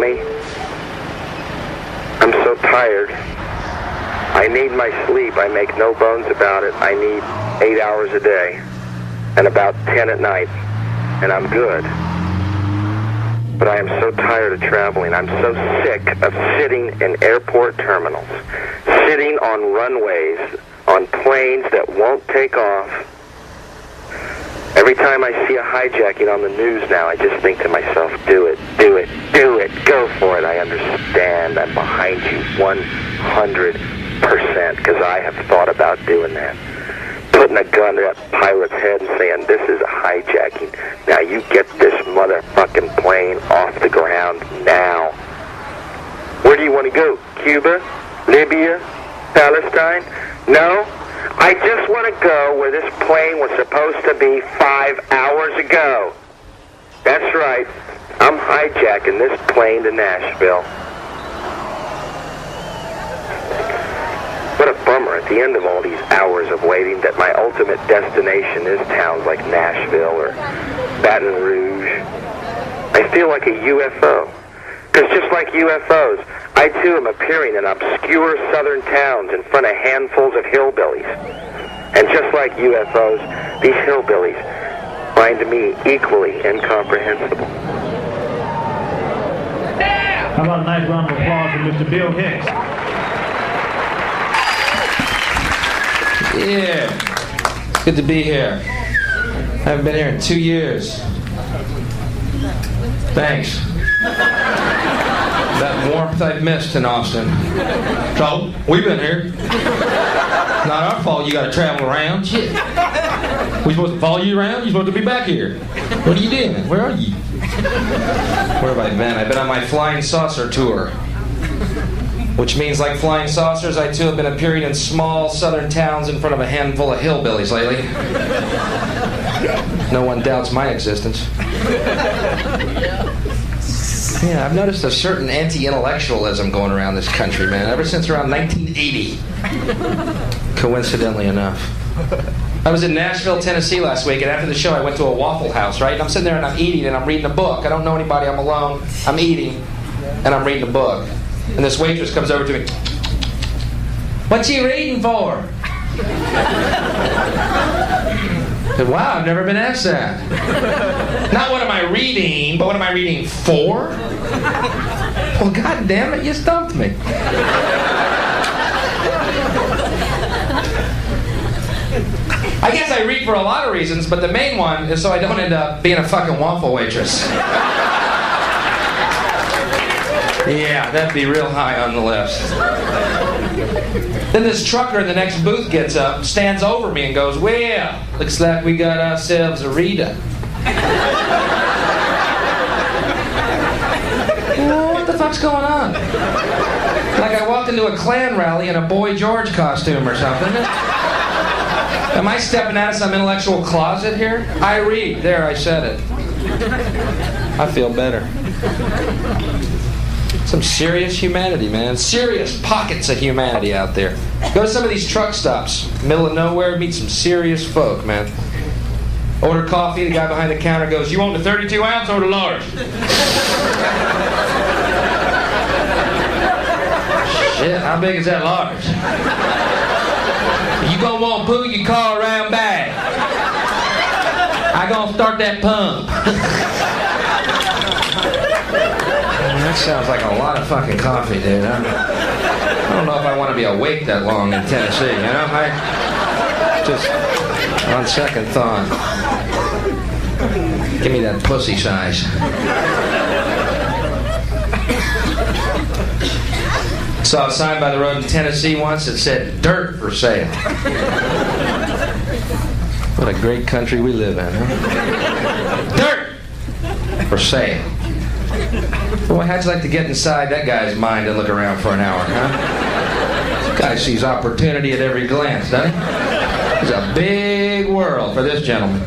me? I'm so tired. I need my sleep. I make no bones about it. I need 8 hours a day and about 10 at night, and I'm good. But I am so tired of traveling. I'm so sick of sitting in airport terminals, sitting on runways, on planes that won't take off. Every time I see a hijacking on the news now, I just think to myself, do it, do it, do it, go for it. I understand. I'm behind you 100% because I have thought about doing that. Putting a gun to that pilot's head and saying, this is a hijacking. Now you get this motherfucking plane off the ground now. Where do you want to go? Cuba? Libya? Palestine? No? I just want to go where this plane was supposed to be 5 hours ago. That's right. I'm hijacking this plane to Nashville. What a bummer at the end of all these hours of waiting that my ultimate destination is towns like Nashville or Baton Rouge. I feel like a UFO. Because just like UFOs, I too am appearing in obscure southern towns in front of handfuls of hillbillies. And just like UFOs, these hillbillies find me equally incomprehensible. How about a nice round of applause for Mr. Bill Hicks? Yeah, it's good to be here. I haven't been here in 2 years. Thanks. That warmth I've missed in Austin. So, we've been here. Not our fault you gotta travel around. Shit. We supposed to follow you around? You're supposed to be back here. What are you doing? Where are you? Where have I been? I've been on my flying saucer tour. Which means, like flying saucers, I too have been appearing in small southern towns in front of a handful of hillbillies lately. No one doubts my existence. Yeah, I've noticed a certain anti-intellectualism going around this country, man, ever since around 1980. Coincidentally enough. I was in Nashville, Tennessee last week, and after the show I went to a Waffle House, right? And I'm sitting there and I'm eating and I'm reading a book. I don't know anybody, I'm alone. I'm eating and I'm reading a book. And this waitress comes over to me. What you reading for? I said, wow, I've never been asked that. Not what am I reading, but what am I reading for? Well, God damn it, you stumped me. I guess I read for a lot of reasons, but the main one is so I don't end up being a fucking waffle waitress. Yeah, that'd be real high on the list. Then this trucker in the next booth gets up, stands over me and goes, well, looks like we got ourselves a reader. What the fuck's going on? Like I walked into a Klan rally in a Boy George costume or something. Am I stepping out of some intellectual closet here? I read. There, I said it. I feel better. Some serious humanity, man. Serious pockets of humanity out there. Go to some of these truck stops, middle of nowhere, meet some serious folk, man. Order coffee, the guy behind the counter goes, you want the 32 ounce or the large? Shit, how big is that large? You gonna want to pull your car around back. I gonna start that pump. That sounds like a lot of fucking coffee, dude. I don't know if I want to be awake that long in Tennessee, you know? I just, on second thought, give me that pussy size. Saw a sign by the road in Tennessee once that said, dirt for sale. What a great country we live in, huh? Dirt for sale. Boy, how'd you like to get inside that guy's mind and look around for an hour, huh? This guy sees opportunity at every glance, doesn't he? There's a big world for this gentleman.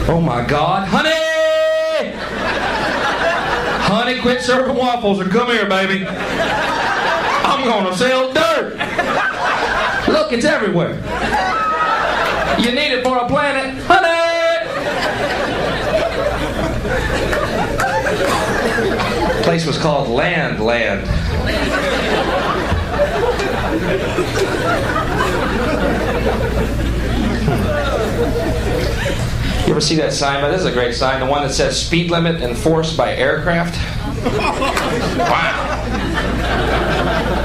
Oh my God, honey! Honey, quit serving waffles and come here, baby. I'm gonna sell dirt. Look, it's everywhere. You need it for a planet, honey! place was called Land. You ever see that sign? But this is a great sign. The one that says speed limit enforced by aircraft. Wow.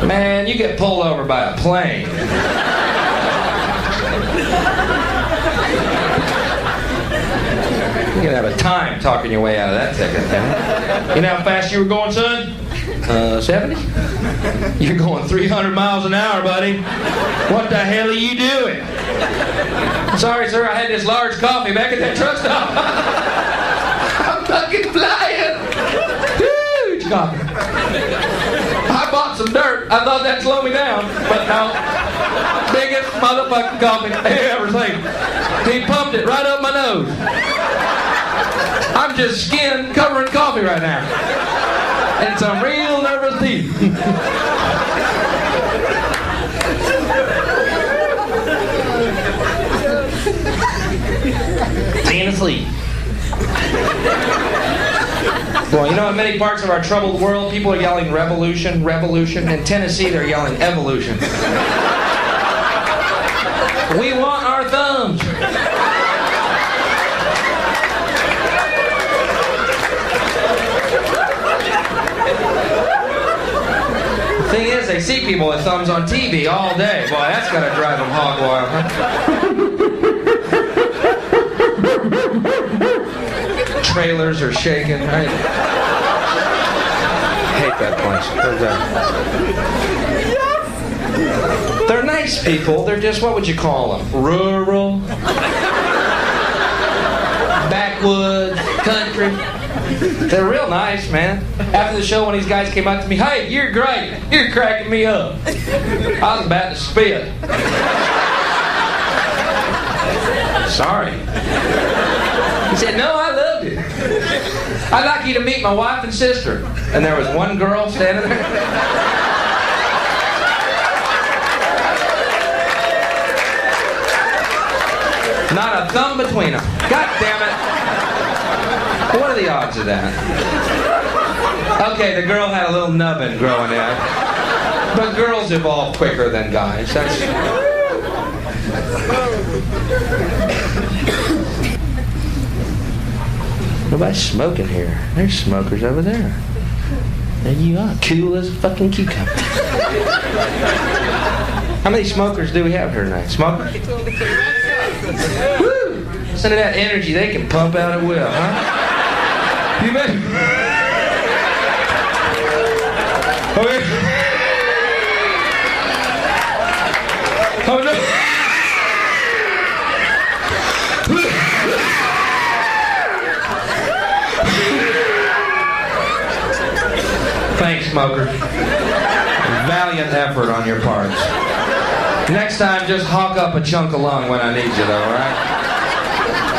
Man, you get pulled over by a plane. You can have a time talking your way out of that ticket. You know how fast you were going, son? 70? You're going 300 miles an hour, buddy. What the hell are you doing? Sorry, sir, I had this large coffee back at that truck stop. I'm fucking flying. Huge coffee. I bought some dirt. I thought that'd slow me down, but no. Biggest motherfucking coffee I ever seen. He pumped it right up my nose. I'm just skin covering coffee right now. And some real nervous teeth. Staying asleep. Well, you know, in many parts of our troubled world, people are yelling revolution, revolution. In Tennessee, they're yelling evolution. We want our thumbs. The thing is, they see people with thumbs on TV all day. Boy, that's got to drive them hog wild, huh? Trailers are shaking. I hate that place. They're nice people. They're just, what would you call them? Rural? Backwoods? Country? They're real nice, man. After the show, one of these guys came up to me, "Hey, you're great. You're cracking me up." I was about to spit. Sorry. He said, "No, I loved it. I'd like you to meet my wife and sister." And there was one girl standing there. Not a thumb between them. God damn it. What are the odds of that? Okay, the girl had a little nubbin growing out. But girls evolve quicker than guys. That's... Nobody's smoking here. There's smokers over there. There you are, cool as a fucking cucumber. How many smokers do we have here tonight? Smokers? Woo! Listen to that energy they can pump out at will, huh? You bet. Okay. Oh no. Thanks, smoker. Valiant effort on your parts. Next time, just hawk up a chunk of lung when I need you, though, all right?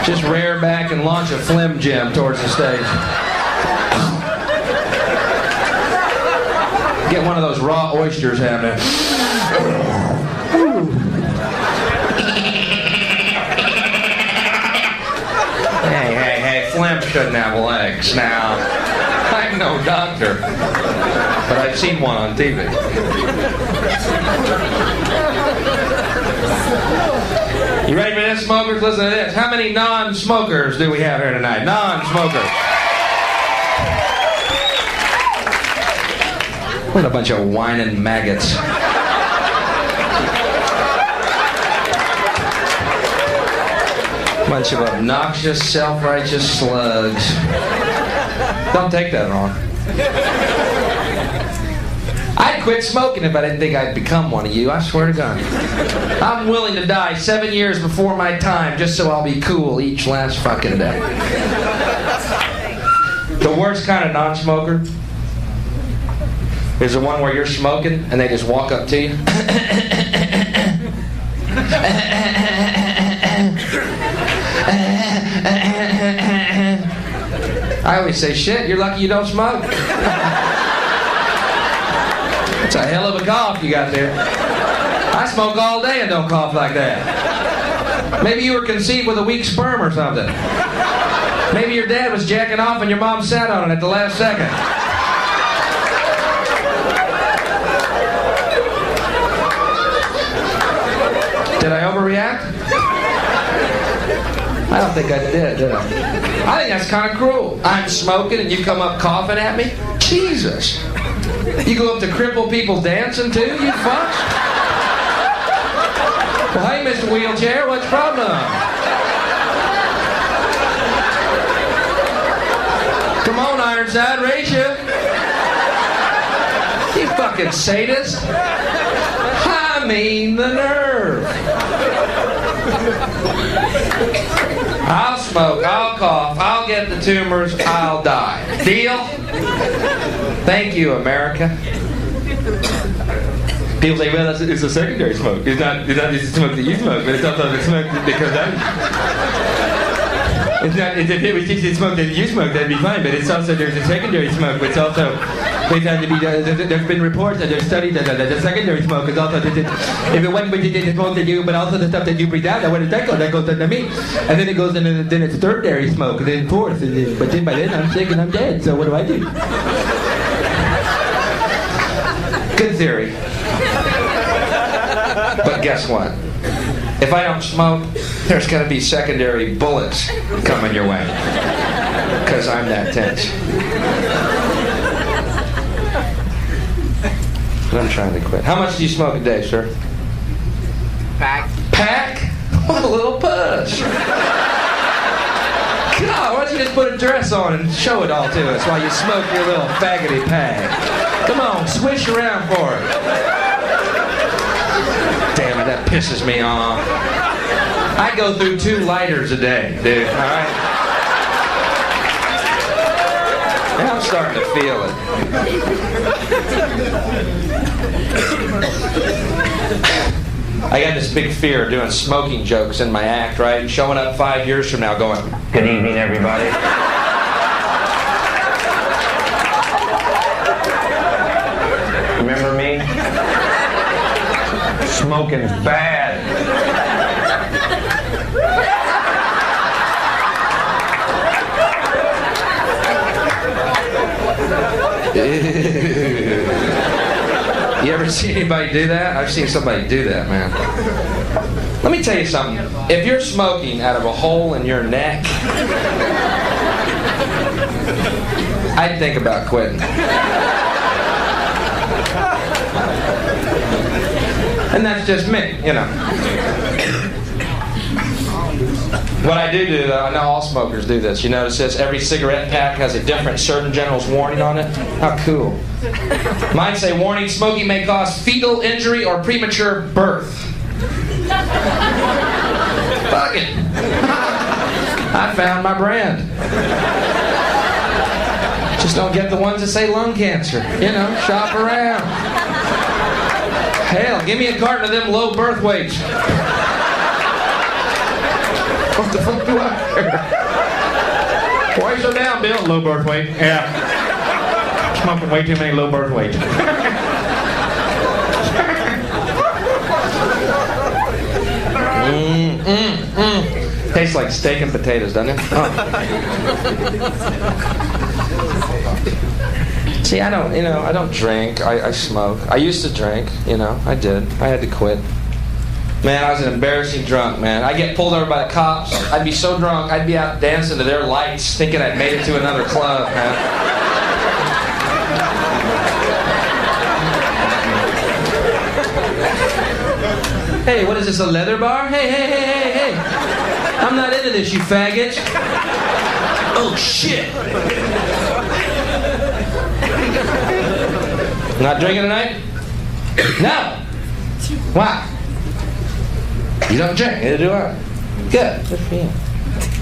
Just rear back and launch a flim gem towards the stage. Get one of those raw oysters happening. Hey, flim shouldn't have legs. Now, I'm no doctor, but I've seen one on TV. You ready for this, smokers? Listen to this. How many non-smokers do we have here tonight? Non-smokers. What a bunch of whining maggots. Bunch of obnoxious, self-righteous slugs. Don't take that wrong. I'd quit smoking if I didn't think I'd become one of you, I swear to God. I'm willing to die 7 years before my time just so I'll be cool each last fucking day. The worst kind of non-smoker is the one where you're smoking and they just walk up to you. I always say, shit, you're lucky you don't smoke. It's a hell of a cough you got there. I smoke all day and don't cough like that. Maybe you were conceived with a weak sperm or something. Maybe your dad was jacking off and your mom sat on it at the last second. don't think I did I? I think that's kind of cruel. I'm smoking and you come up coughing at me? Jesus. You go up to crippled people dancing too, you fucks? Well, hey, Mr. Wheelchair, what's the problem? Come on, Ironside, raise you. You fucking sadist. I mean the nerve. I'll smoke, I'll cough, I'll get the tumors, I'll die. Deal? Thank you, America. People say, well, it's a secondary smoke. It's not just a smoke that you smoke, but it's also the smoke because if it was just the smoke that you smoke, that'd be fine, but it's also, there's a secondary smoke, but it's also, there's been reports and there's studies that the secondary smoke is also, if it wasn't the smoke that you, but also the stuff that you breathe out, what does that go? That goes into me. And then it goes into, then it's thirdary smoke, and then fourth, but then by then I'm sick and I'm dead, so what do I do? Good theory. But guess what? If I don't smoke, there's going to be secondary bullets coming your way. Because I'm that tense. But I'm trying to quit. How much do you smoke a day, sir? Pack. Pack? What a little push. God, why don't you just put a dress on and show it all to us while you smoke your little faggoty pack? Come on, swish around for it. Damn it, that pisses me off. I go through 2 lighters a day, dude, alright? Now I'm starting to feel it. I got this big fear of doing smoking jokes in my act, right? Showing up 5 years from now going, good evening, everybody. Remember me? Smoking's bad. You ever see anybody do that? I've seen somebody do that, man. Let me tell you something. If you're smoking out of a hole in your neck, I'd think about quitting. And that's just me, you know. What I do though, I know all smokers do this. You notice this? Every cigarette pack has a different Surgeon General's warning on it. How cool. Mine say, warning, smoking may cause fetal injury or premature birth. Fuck it. I found my brand. Just don't get the ones that say lung cancer. You know, shop around. Hell, give me a carton of them low birth weights. What the fuck do I care? Why are you so down, Bill? Low birth weight. Yeah. Smoking way too many low birth weights. Tastes like steak and potatoes, doesn't it? Oh. See, I don't drink. I smoke. I used to drink, I did. I had to quit. Man, I was an embarrassing drunk, man. I'd get pulled over by the cops. I'd be so drunk, I'd be out dancing to their lights, thinking I'd made it to another club, man. Hey, what is this, a leather bar? Hey. I'm not into this, you faggots. Oh, shit. Not drinking tonight? No. Why? You don't drink, neither do I. Good for you.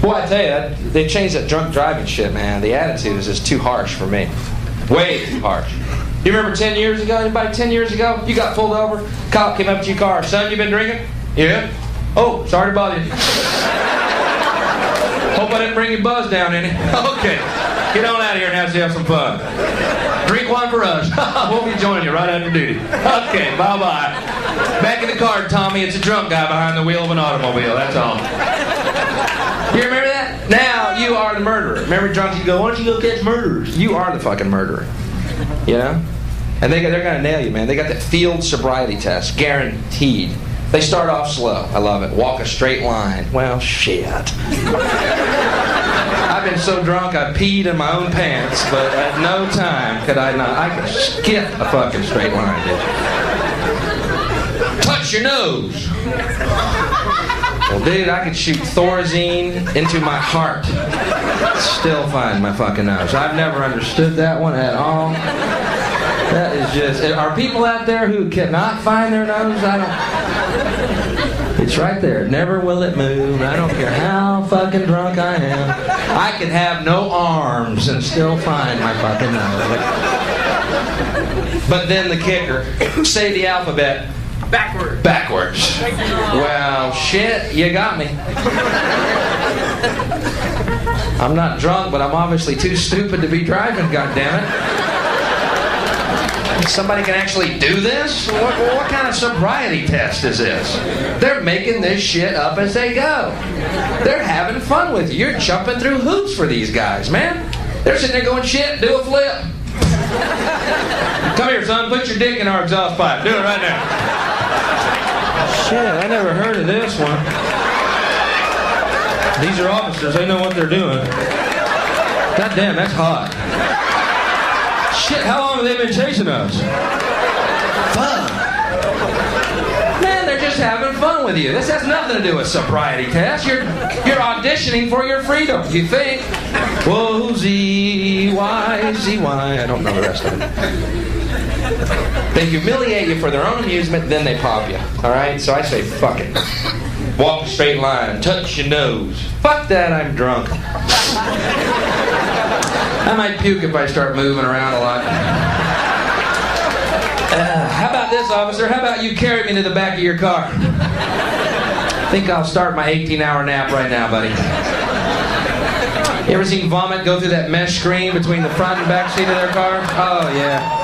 Boy, I tell you, they changed that drunk driving shit, man. The attitude is just too harsh for me. Way too harsh. You remember 10 years ago? Anybody 10 years ago? You got pulled over, cop came up to your car. Son, you been drinking? Yeah. Oh, sorry to bother you. Hope I didn't bring your buzz down any. Okay. Get on out of here and have some fun. Drink one for us. We'll be joining you right after duty. Okay, bye-bye. Back in the car, Tommy. It's a drunk guy behind the wheel of an automobile. That's all. You remember that? Now you are the murderer. Remember drunks, you go, why don't you go catch murderers? You are the fucking murderer. You know? And they're going to nail you, man. They got that field sobriety test. Guaranteed. They start off slow. I love it. Walk a straight line. Well, shit. I've been so drunk I peed in my own pants, but at no time could I not. I could skip a fucking straight line, bitch. Touch your nose. Well, dude, I could shoot Thorazine into my heart. Still find my fucking nose. I've never understood that one at all. That is just... Are people out there who cannot find their nose? I don't... It's right there. Never will it move. I don't care how fucking drunk I am. I could have no arms and still find my fucking nose. But then the kicker. Say the alphabet. Backwards. Well, shit, you got me. I'm not drunk, but I'm obviously too stupid to be driving, goddammit. Somebody can actually do this? What kind of sobriety test is this? They're making this shit up as they go. They're having fun with you. You're jumping through hoops for these guys, man. They're sitting there going, shit, do a flip. Come here, son, put your dick in our exhaust pipe. Do it right now. Shit, I never heard of this one. These are officers, they know what they're doing. God damn, that's hot. Shit, how long have they been chasing us? Fuck. Man, they're just having fun with you. This has nothing to do with sobriety test. You're auditioning for your freedom, you think. Whoa, Z-Y, Z-Y. I don't know the rest of it. They humiliate you for their own amusement, then they pop you. Alright? So I say, fuck it. Walk a straight line. Touch your nose. Fuck that, I'm drunk. I might puke if I start moving around a lot. How about this, officer? How about you carry me to the back of your car? I think I'll start my 18-hour nap right now, buddy. You ever seen vomit go through that mesh screen between the front and back seat of their car? Oh, yeah.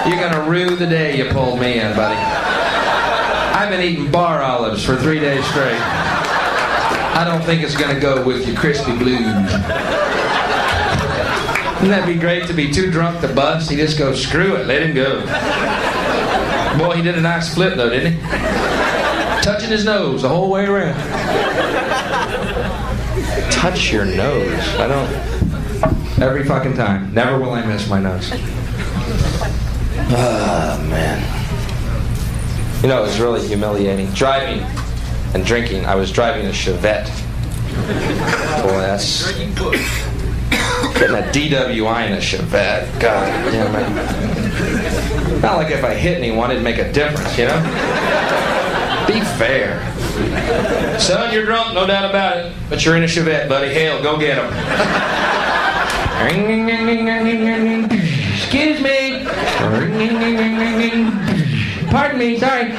You're gonna rue the day you pulled me in, buddy. I've been eating bar olives for 3 days straight. I don't think it's gonna go with your crispy blues. Wouldn't that be great to be too drunk to bust? He just goes, screw it, let him go. Boy, he did a nice flip though, didn't he? Touching his nose the whole way around. Touch your nose. I don't... Every fucking time. Never will I miss my nose. Oh, man. You know, it was really humiliating. Driving and drinking. I was driving a Chevette. Boy, that's... Getting a DWI in a Chevette. God damn it. Not like if I hit anyone, it'd make a difference, you know? Be fair. Son, you're drunk, no doubt about it. But you're in a Chevette, buddy. Hell, go get him. Excuse me. Pardon me, sorry.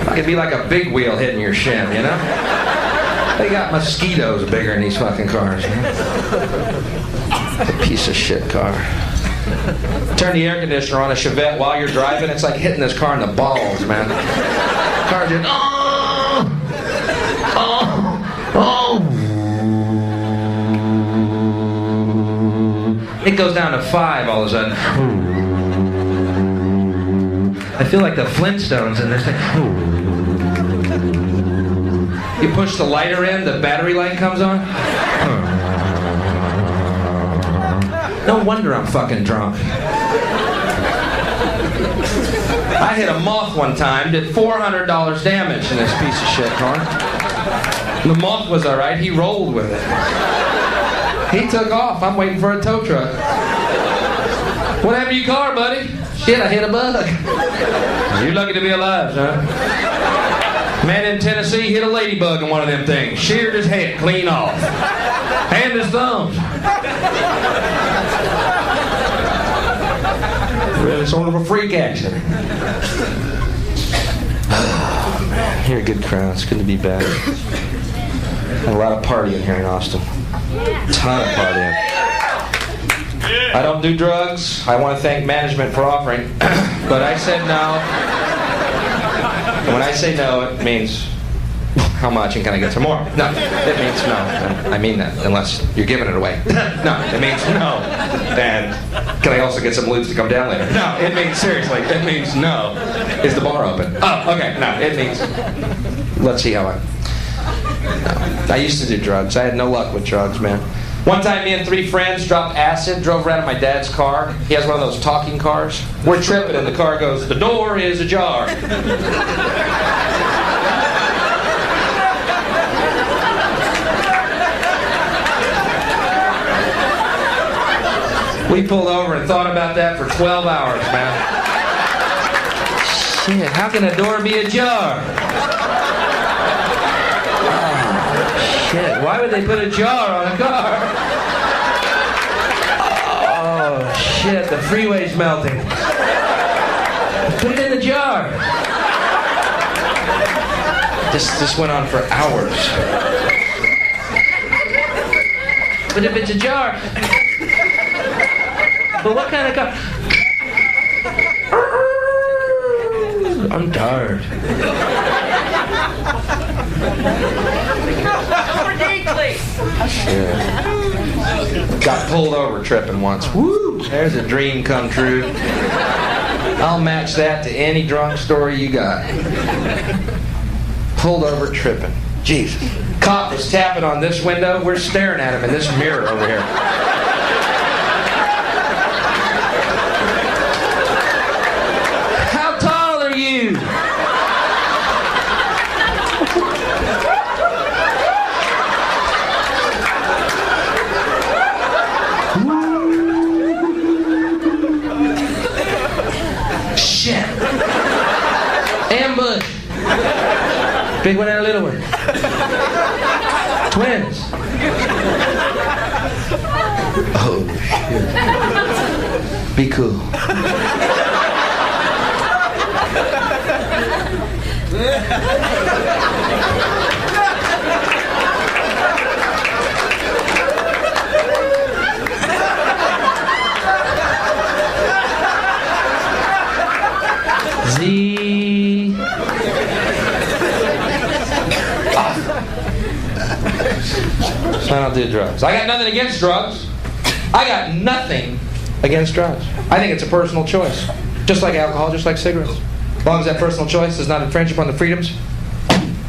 I could be like a big wheel hitting your shin, you know? They got mosquitoes bigger in these fucking cars, man. A piece of shit car. Turn the air conditioner on a Chevette while you're driving, it's like hitting this car in the balls, man. The car just, It goes down to 5 all of a sudden. I feel like the Flintstones in this thing. You push the lighter in, the battery light comes on. No wonder I'm fucking drunk. I hit a moth one time, did $400 damage in this piece of shit car. The moth was alright, he rolled with it. He took off, I'm waiting for a tow truck. What happened to your car, buddy? Shit, I hit a bug. You're lucky to be alive, son. Man in Tennessee hit a ladybug in one of them things. Sheared his head clean off. And his thumbs. Really sort of a freak accident. Oh, man. You're a good crowd. It's good to be back. Had a lot of partying here in Austin. Ton of partying. I don't do drugs. I want to thank management for offering. But I said no. And when I say no, it means How much, and can I get some more? No, it means no. And I mean that, unless you're giving it away. No, it means no. And can I also get some lubes to come down later? No, it means, seriously, it means no. Is the bar open? Oh, okay, no, it means, let's see how no. I used to do drugs. I had no luck with drugs, man. One time, me and 3 friends dropped acid, drove around in my dad's car. He has one of those talking cars. We're tripping, and the car goes, "The door is ajar." We pulled over and thought about that for 12 hours, man. Shit, how can a door be ajar? Shit, why would they put a jar on a car? Oh, shit, the freeway's melting. Put it in the jar. This went on for hours. But if it's a jar... But what kind of car? I'm tired. Shit. Got pulled over tripping once. Woo! There's a dream come true. I'll match that to any drunk story you got. Pulled over tripping. Jesus. Cop was tapping on this window. We're staring at him in this mirror over here. How tall are you? Shit. Ambush. Big one and a little one. Twins. Oh, shit. Be cool. Z. So I don't do drugs. I got nothing against drugs. I got nothing against drugs. I think it's a personal choice. Just like alcohol, just like cigarettes. As long as that personal choice does not infringe upon the freedoms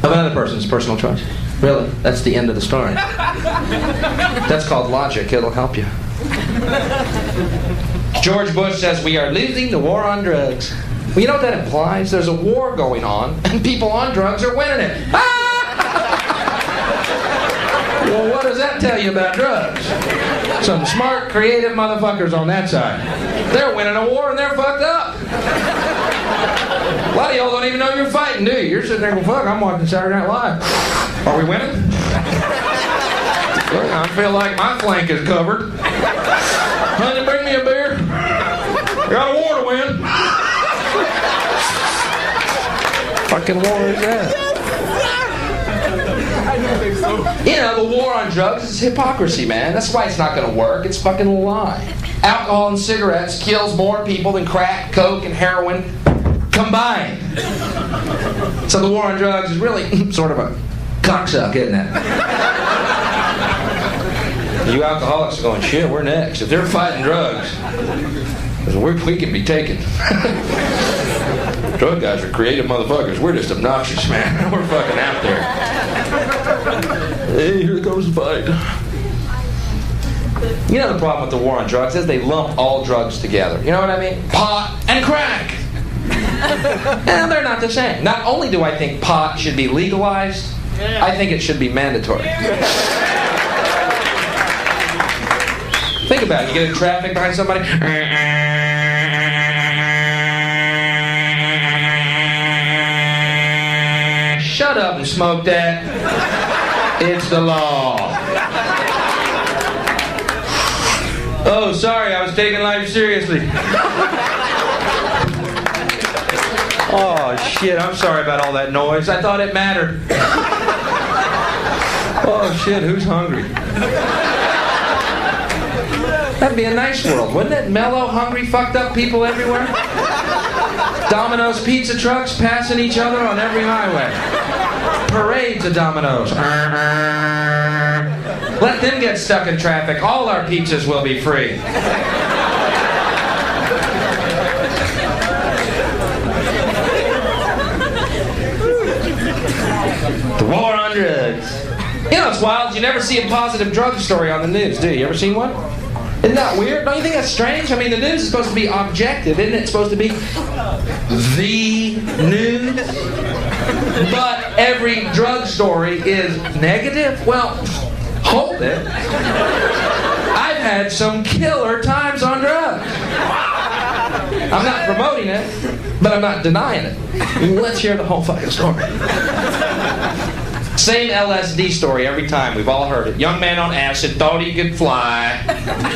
of another person's personal choice. Really, that's the end of the story. That's called logic. It'll help you. George Bush says we are losing the war on drugs. Well, you know what that implies? There's a war going on, and people on drugs are winning it. Ah! Well, what does that tell you about drugs? Some smart, creative motherfuckers on that side. They're winning a war and they're fucked up. A lot of y'all don't even know you're fighting, do you? You're sitting there going, fuck, I'm watching Saturday Night Live. Are we winning? Look, I feel like my flank is covered. Honey, bring me a beer. I got a war to win. Fucking war is that? You know, the war on drugs is hypocrisy, man. That's why it's not going to work. It's fucking a lie. Alcohol and cigarettes kills more people than crack, coke, and heroin combined. So the war on drugs is really sort of a cocksuck, isn't it? You alcoholics are going, shit, we're next. If they're fighting drugs, we can be taken. Drug guys are creative motherfuckers. We're just obnoxious, man. We're fucking out there. Hey, here comes the fight. You know the problem with the war on drugs is they lump all drugs together. You know what I mean? Pot and crack. And they're not the same. Not only do I think pot should be legalized, I think it should be mandatory. Think about it. You get in traffic behind somebody. Shut up and smoke that. It's the law. Oh, sorry, I was taking life seriously. Oh, shit, I'm sorry about all that noise. I thought it mattered. Oh, shit, who's hungry? That'd be a nice world, wouldn't it? Mellow, hungry, fucked up people everywhere. Domino's pizza trucks passing each other on every highway. Parades of dominoes. Let them get stuck in traffic. All our pizzas will be free. The war on drugs. You know, it's wild. You never see a positive drug story on the news, do you? You ever seen one? Isn't that weird? Don't you think that's strange? I mean, the news is supposed to be objective. Isn't it supposed to be the news? But every drug story is negative? Well, hold it. I've had some killer times on drugs. I'm not promoting it, but I'm not denying it. Let's hear the whole fucking story. Same LSD story every time. We've all heard it. Young man on acid thought he could fly,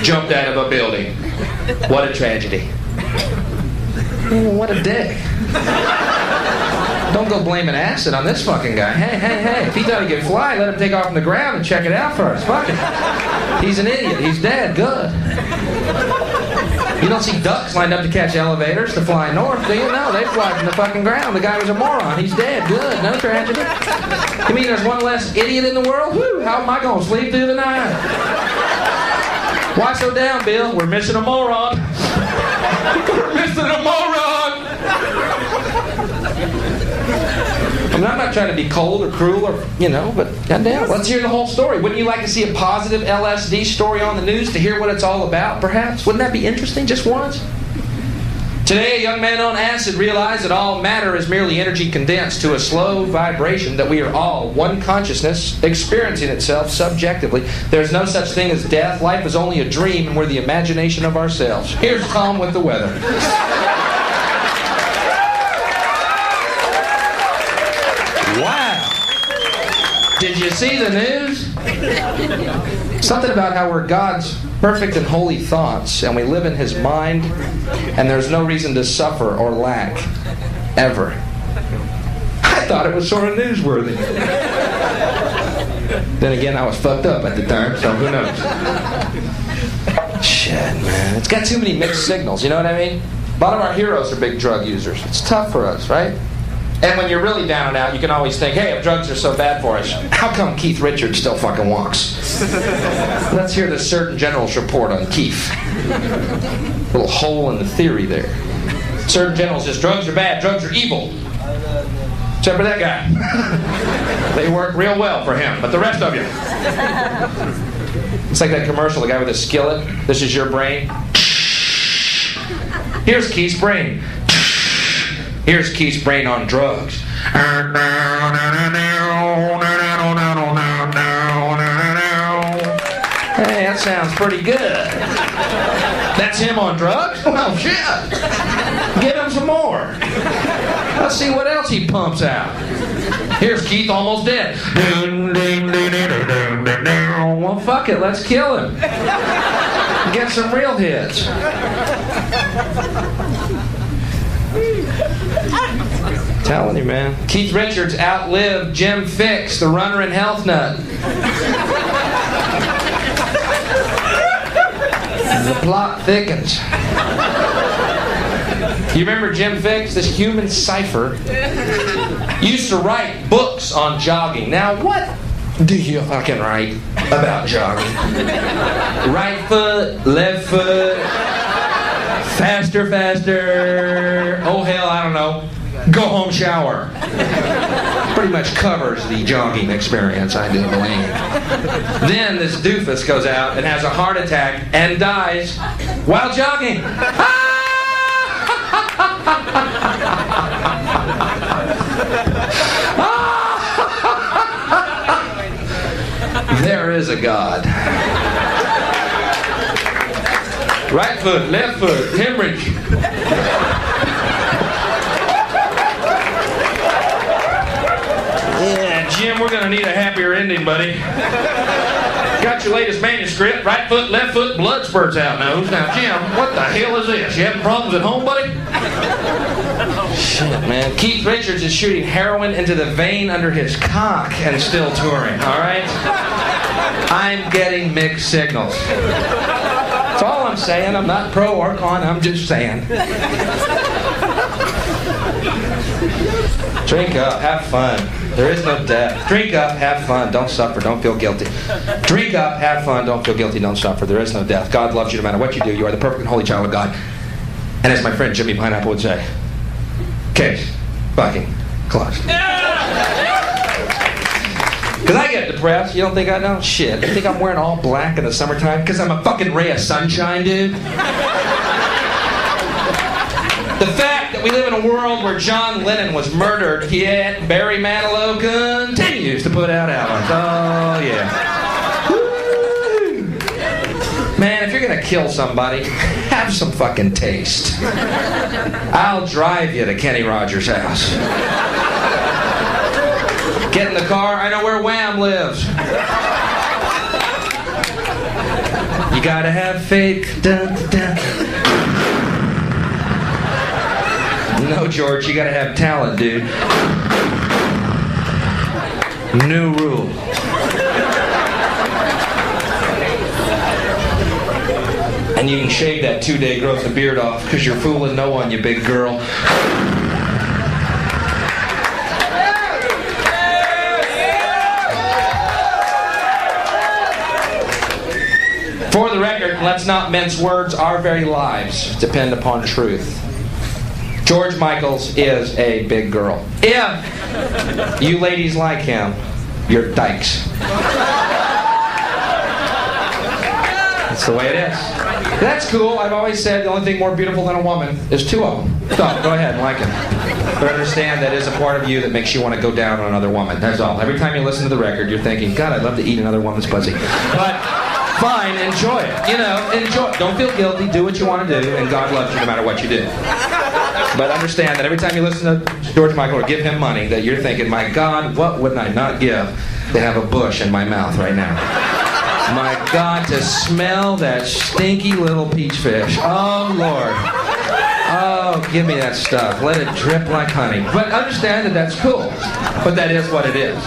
jumped out of a building. What a tragedy. What a dick. Don't go blaming acid on this fucking guy. Hey. If he thought he could fly, let him take off from the ground and check it out first. Fuck it. He's an idiot. He's dead. Good. You don't see ducks lined up to catch elevators to fly north, do you? No, they fly from the fucking ground. The guy was a moron. He's dead. Good. No tragedy. You mean there's one less idiot in the world? Whew, how am I going to sleep through the night? Why so down, Bill? We're missing a moron. We're missing a moron. I mean, I'm not trying to be cold or cruel or, but goddamn, let's hear the whole story. Wouldn't you like to see a positive LSD story on the news to hear what it's all about, perhaps? Wouldn't that be interesting, just once? Today, a young man on acid realized that all matter is merely energy condensed to a slow vibration, that we are all one consciousness experiencing itself subjectively. There's no such thing as death. Life is only a dream, and we're the imagination of ourselves. Here's Tom with the weather. Wow. Did you see the news? Something about how we're God's perfect and holy thoughts, and we live in His mind, and there's no reason to suffer or lack, ever. I thought it was sort of newsworthy. Then again, I was fucked up at the time, so who knows? Shit, man. It's got too many mixed signals, you know what I mean? A lot of our heroes are big drug users. It's tough for us, right? And when you're really down and out, you can always think, hey, if drugs are so bad for us, how come Keith Richards still fucking walks? Let's hear the Surgeon General's report on Keith. Little hole in the theory there. Surgeon General says drugs are bad, drugs are evil. Except for that guy. They work real well for him, but the rest of you. It's like that commercial, the guy with the skillet. This is your brain. Here's Keith's brain. Here's Keith's brain on drugs. Hey, that sounds pretty good. That's him on drugs? Well, shit. Give him some more. Let's see what else he pumps out. Here's Keith almost dead. Well, fuck it. Let's kill him. Get some real hits. Telling you, man. Keith Richards outlived Jim Fix, the runner and health nut. The plot thickens. You remember Jim Fix, this human cipher? Used to write books on jogging. Now, what do you fucking write about jogging? Right foot, left foot, faster, faster. Oh, hell, I don't know. Go home, shower. Pretty much covers the jogging experience, I do believe. Then this doofus goes out and has a heart attack and dies while jogging. There is a God. Right foot, left foot, hemorrhage. Yeah, Jim, we're gonna need a happier ending, buddy. Got your latest manuscript. Right foot, left foot, blood spurts out nose. Now, Jim, what the hell is this? You having problems at home, buddy? Shit, man. Keith Richards is shooting heroin into the vein under his cock and still touring, all right? I'm getting mixed signals. That's all I'm saying. I'm not pro or con. I'm just saying. That's Drink up, have fun. There is no death. Drink up, have fun, don't suffer, don't feel guilty. Drink up, have fun, don't feel guilty, don't suffer. There is no death. God loves you no matter what you do. You are the perfect and holy child of God. And as my friend Jimmy Pineapple would say, case fucking closed. Because I get depressed. You don't think I know? Shit. You think I'm wearing all black in the summertime? Because I'm a fucking ray of sunshine, dude? The fact that we live in a world where John Lennon was murdered, yet Barry Manilow continues to put out albums. Oh, yeah. Woo. Man, if you're going to kill somebody, have some fucking taste. I'll drive you to Kenny Rogers' house. Get in the car, I know where Wham lives. You gotta have faith. Dun, dun. No, George, you gotta have talent, dude. New rule. And you can shave that 2-day growth of beard off, because you're fooling no one, you big girl. For the record, let's not mince words. Our very lives depend upon truth. George Michaels is a big girl. If you ladies like him, you're dykes. That's the way it is. That's cool. I've always said the only thing more beautiful than a woman is two of them. So go ahead and like him. But understand that is a part of you that makes you want to go down on another woman. That's all. Every time you listen to the record, you're thinking, God, I'd love to eat another woman's pussy. But fine, enjoy it. You know, enjoy it. Don't feel guilty. Do what you want to do, and God loves you no matter what you do. But understand that every time you listen to George Michael or give him money, that you're thinking, my God, what would I not give to have a bush in my mouth right now? My God, to smell that stinky little peach fish. Oh, Lord. Oh, give me that stuff. Let it drip like honey. But understand that that's cool. But that is what it is.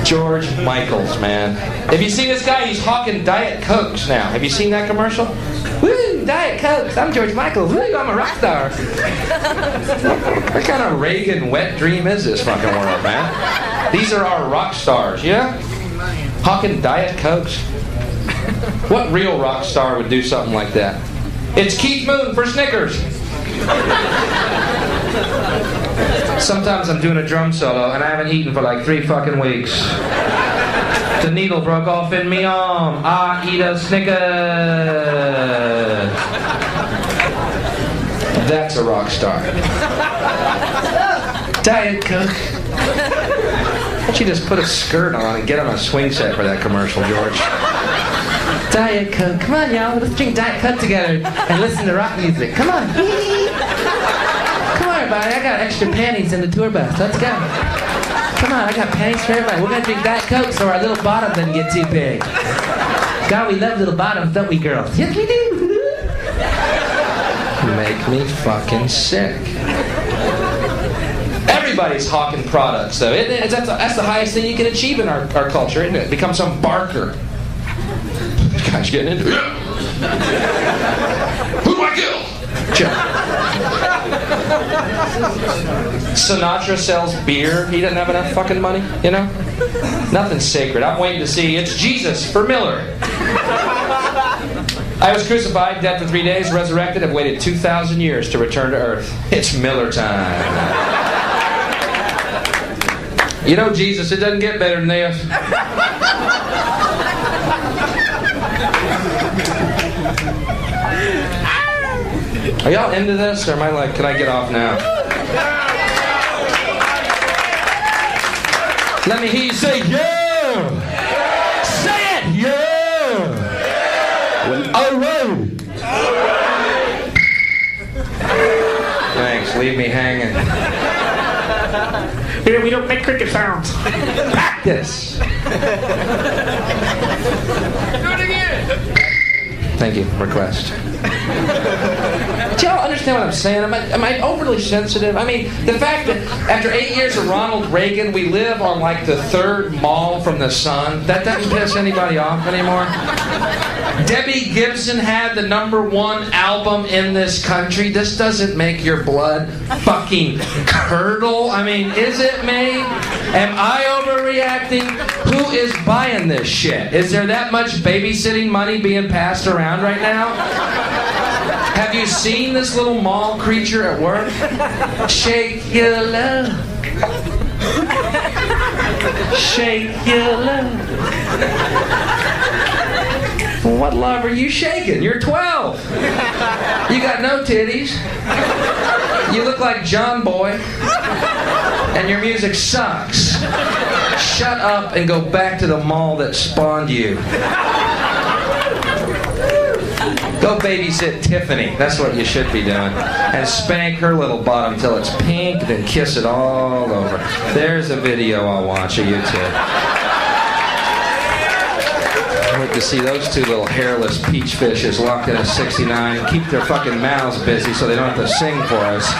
George Michaels, man. Have you seen this guy? He's hawking Diet Cokes now. Have you seen that commercial? Woo, Diet Cokes. I'm George Michaels. Woo, I'm a rock star. What kind of Reagan wet dream is this fucking world, man? These are our rock stars, yeah? Hawking Diet Cokes. What real rock star would do something like that? It's Keith Moon for Snickers. Sometimes I'm doing a drum solo and I haven't eaten for like 3 fucking weeks. The needle broke off in me arm. I eat a Snickers. That's a rock star. Diet Coke. Why don't you just put a skirt on and get on a swing set for that commercial, George? Diet Coke. Come on, y'all. Let's drink Diet Coke together and listen to rock music. Come on. Come on, everybody. I got extra panties in the tour bus. Let's go. Come on, I got panties for everybody. We're going to drink Diet Coke so our little bottom doesn't get too big. God, we love little bottoms, don't we, girls? Yes, we do. Make me fucking sick. Everybody's hawking products, though. That's the highest thing you can achieve in our culture, isn't it? Become some barker. This guy's getting into it. Who do I kill? Sinatra sells beer. He doesn't have enough fucking money, you know? Nothing's sacred. I'm waiting to see It's Jesus for Miller. I was crucified, dead for 3 days, resurrected. I've waited 2,000 years to return to earth. It's Miller time. You know, Jesus, it doesn't get better than this. Are y'all into this, or am I like, can I get off now? Let me hear you say, yeah! Say it, yeah! All right! Thanks, leave me hanging. Here, we don't make cricket sounds. Practice! Do it again! Thank you, request. Do y'all understand what I'm saying? Am I overly sensitive? I mean, the fact that after 8 years of Ronald Reagan, we live on like the 3rd mall from the sun, that doesn't piss anybody off anymore? Debbie Gibson had the #1 album in this country. This doesn't make your blood fucking curdle. I mean, is it me? Am I overreacting? Who is buying this shit? Is there that much babysitting money being passed around right now? Have you seen this little mall creature at work? Shake your love. Shake your love. What love are you shaking? You're 12. You got no titties. You look like John Boy. And your music sucks. Shut up and go back to the mall that spawned you. Go babysit Tiffany. That's what you should be doing. And spank her little bottom till it's pink, then kiss it all over. There's a video I'll watch of you two. I'd like to see those two little hairless peach fishes locked in a 69 and keep their fucking mouths busy so they don't have to sing for us.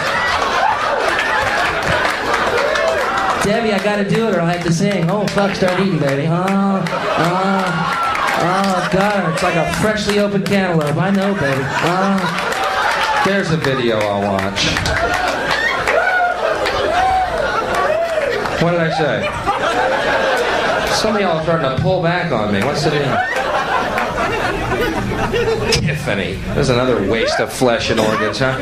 Debbie, I gotta do it or I'll have to sing. Oh, fuck, start eating, baby. Oh, God, it's like a freshly opened cantaloupe. I know, baby. There's a video I'll watch. What did I say? Some of y'all are starting to pull back on me. What's the deal? Tiffany. There's another waste of flesh and organs, huh?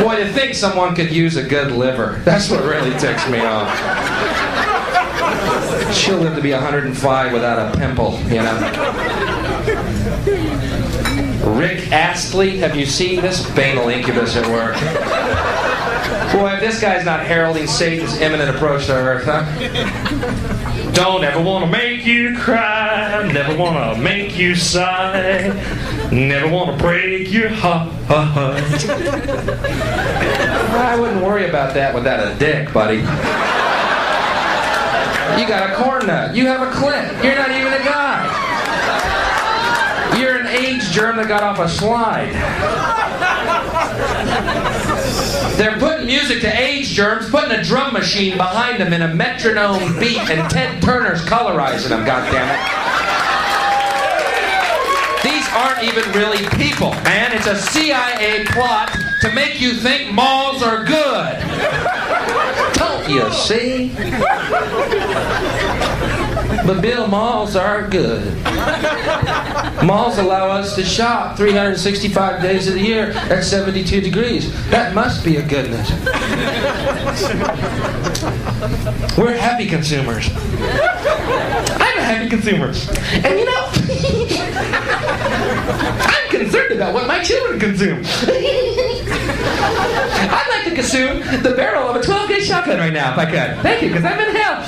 Boy, to think someone could use a good liver. That's what really ticks me off. She'll live to be 105 without a pimple, you know? Rick Astley, have you seen this banal incubus at work? Boy, if this guy's not heralding Satan's imminent approach to Earth, huh? Don't ever want to make you cry, never want to make you sigh, never want to break your heart. I wouldn't worry about that without a dick, buddy. You got a corn nut. You have a clit. You're not even a guy. You're an AIDS germ that got off a slide. They're putting music to AIDS germs, putting a drum machine behind them in a metronome beat, and Ted Turner's colorizing them, goddammit. These aren't even really people, man. It's a CIA plot to make you think malls are good. Don't you see? But Bill, malls are good. Malls allow us to shop 365 days of the year at 72 degrees. That must be a goodness. We're happy consumers. I'm a happy consumer. And you know, I'm concerned about what my children consume. I'd like to consume the barrel of a 12-gauge shotgun right now if I could. Thank you, because I'm in hell.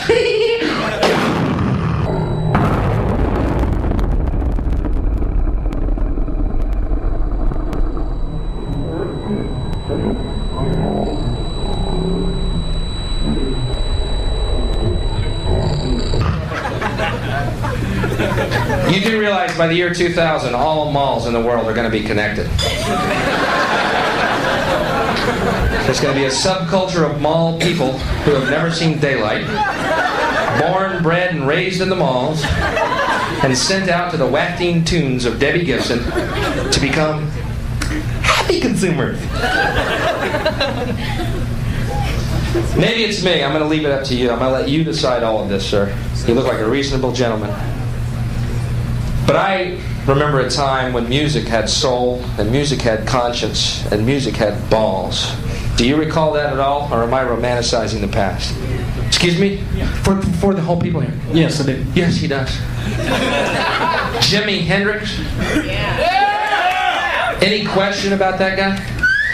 You do realize by the year 2000, all malls in the world are going to be connected. There's going to be a subculture of mall people who have never seen daylight, born, bred, and raised in the malls, and sent out to the wafting tunes of Debbie Gibson to become happy consumers. Maybe it's me. I'm going to leave it up to you. I'm going to let you decide all of this, sir. You look like a reasonable gentleman. But I remember a time when music had soul, and music had conscience, and music had balls. Do you recall that at all, or am I romanticizing the past? Excuse me? For the whole people here. Yes, I do. Yes, he does. Jimi Hendrix? Yeah. Any question about that guy?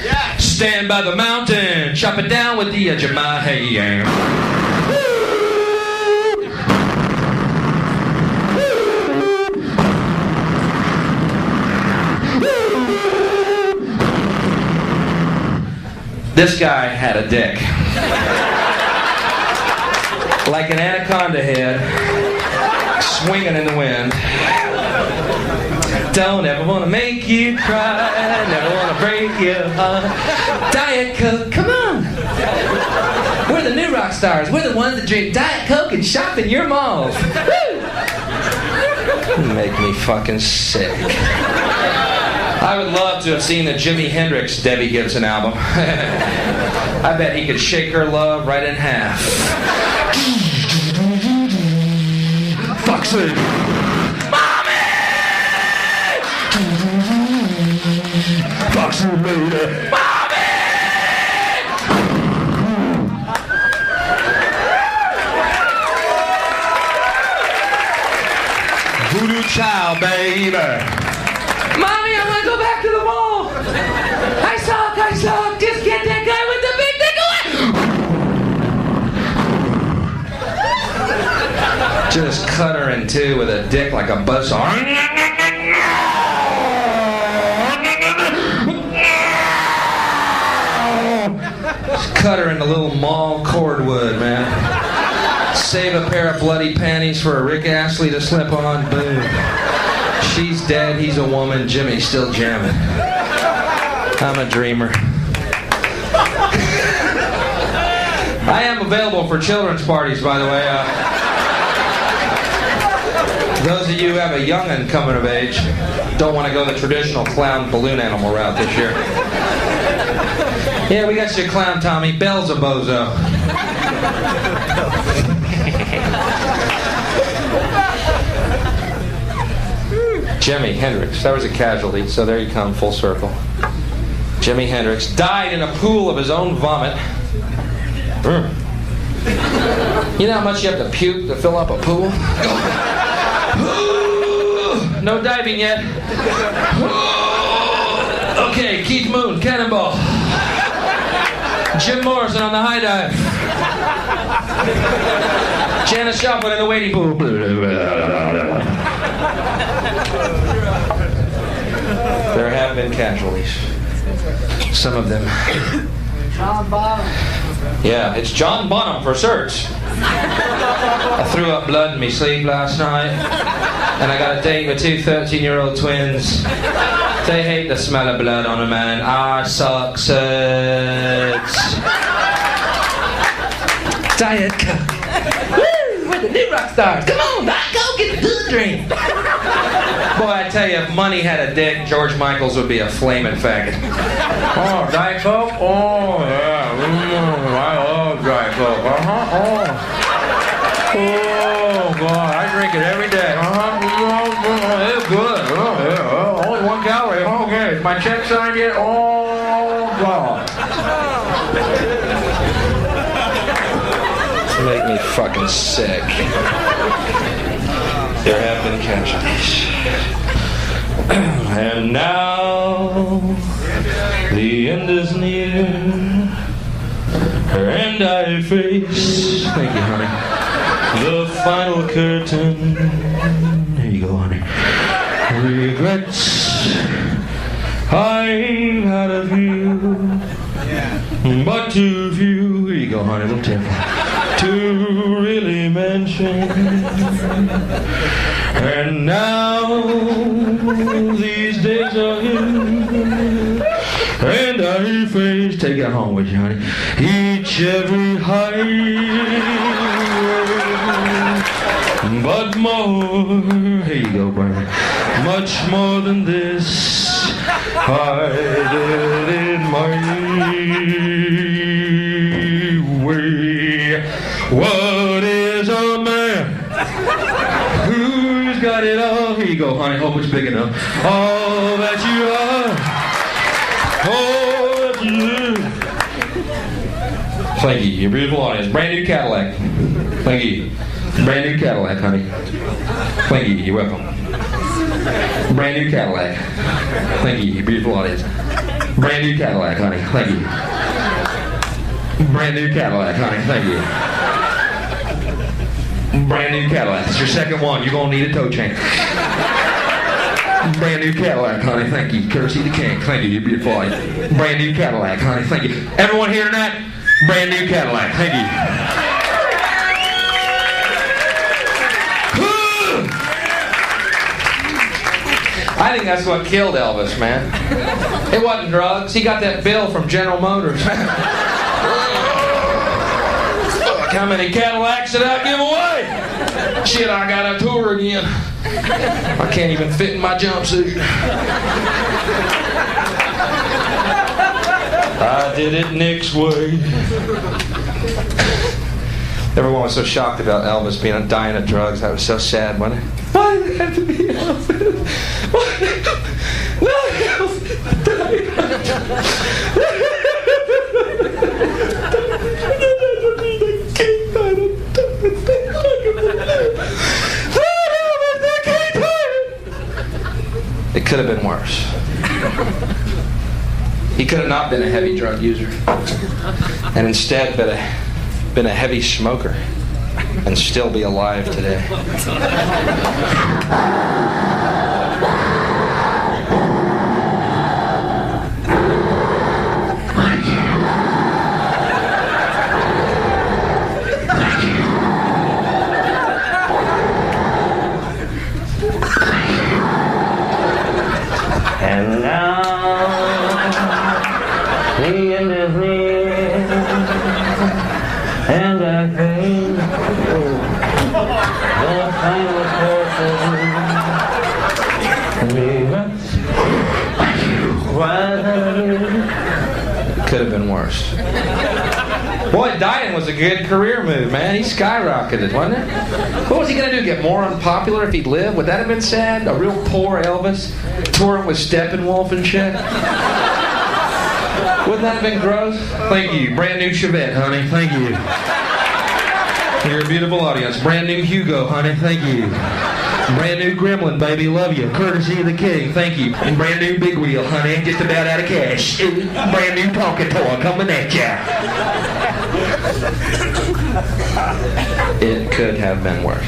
Yeah. Stand by the mountain, chop it down with the edge of my hand. This guy had a dick. Like an anaconda head, swinging in the wind. Don't ever want to make you cry, never want to break your heart. Diet Coke, come on. We're the new rock stars. We're the ones that drink Diet Coke and shop in your malls. Woo! You make me fucking sick. I would love to have seen the Jimi Hendrix Debbie Gibson album. I bet he could shake her love right in half. Fuck's sake. Mommy! Fuck's sake, lady. Mommy! Voodoo child, baby. Mommy, I want to go back to the mall. I suck. Just get that guy with the big dick away. Just cut her in two with a dick like a buzzsaw. Just cut her into little mall cordwood, man. Save a pair of bloody panties for a Rick Astley to slip on. Boom. She's dead, he's a woman, Jimmy's still jamming. I'm a dreamer. I am available for children's parties, by the way. Those of you who have a young'un coming of age, don't want to go the traditional clown balloon animal route this year. Yeah, we got you a clown, Tommy. Bell's a bozo. Jimi Hendrix, that was a casualty, so there you come, full circle. Jimi Hendrix died in a pool of his own vomit. You know how much you have to puke to fill up a pool? No diving yet. Okay, Keith Moon, cannonball. Jim Morrison on the high dive. Janis Joplin in the wading pool. There have been casualties. Some of them. John Bonham. Yeah, it's John Bonham for search. I threw up blood in my sleep last night, and I got a date with two 13-year-old twins. They hate the smell of blood on a man. I suck sucks. Diet Coke. Woo! We're the new rock stars. Come on, Doc, go get the good drink. Boy, I tell you, if money had a dick, George Michaels would be a flaming faggot. Oh, Diet Coke? Oh, yeah. I love Diet Coke. Oh, God, I drink it every day. It's good. Oh, yeah. Only 1 calorie. Okay, is my check signed yet? Oh, God. Make me fucking sick. There have been casualties. And now the end is near, and I face, thank you, honey, the final curtain. Here you go, honey. Regrets I've had a few, but too few. Here you go, honey, little tip. To really mention. And now these days are here, and I face, take it home with you, honey, each every highway, but more, here you go, baby, much more than this, I did it my way. What is a man who's got it all? Here you go, honey. Hope it's big enough. All that you are, all that you do. Thank you, your beautiful audience. Brand new Cadillac. Thank you. Brand new Cadillac, honey. Thank you. You're welcome. Brand new Cadillac. Thank you, your beautiful audience. Brand new Cadillac, honey. Thank you. Brand new Cadillac, honey. Thank you. Brand new Cadillac. It's your second one. You're going to need a tow chain. Brand new Cadillac, honey. Thank you. Courtesy the king. Thank you. You're beautiful. Brand new Cadillac, honey. Thank you. Everyone here tonight? Brand new Cadillac. Thank you. I think that's what killed Elvis, man. It wasn't drugs. He got that bill from General Motors. How many Cadillacs did I give away? Shit, I got a tour again. I can't even fit in my jumpsuit. I did it Nick's way. Everyone was so shocked about Elvis dying of drugs. That was so sad, wasn't it? Why did it have to be Elvis? Why Elvis dying of drugs? It could have been worse. He could have not been a heavy drug user, and instead been a heavy smoker, and still be alive today. And now the end is near, and I think the final person Could have been worse. Boy, dying was a good career move, man. He skyrocketed, wasn't it? What was he going to do, get more unpopular if he'd lived? Would that have been sad? A real poor Elvis touring with Steppenwolf and shit? Wouldn't that have been gross? Thank you. Brand new Chevette, honey. Thank you. You're a beautiful audience. Brand new Hugo, honey. Thank you. Brand new Gremlin, baby. Love you. Courtesy of the king. Thank you. And brand new Big Wheel, honey. Just about out of cash. Brand new talking toy coming at ya. It could have been worse.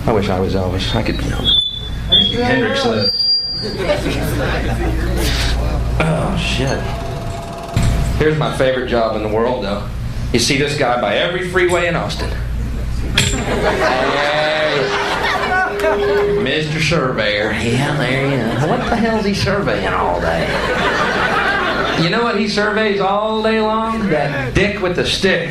I wish I was Elvis. I could be Elvis. Hendrix lived. Oh, shit. Here's my favorite job in the world, though. You see this guy by every freeway in Austin. Hey, Mr. Surveyor. Yeah, there you are. What the hell's he surveying all day? You know what he surveys all day long? That dick with the stick.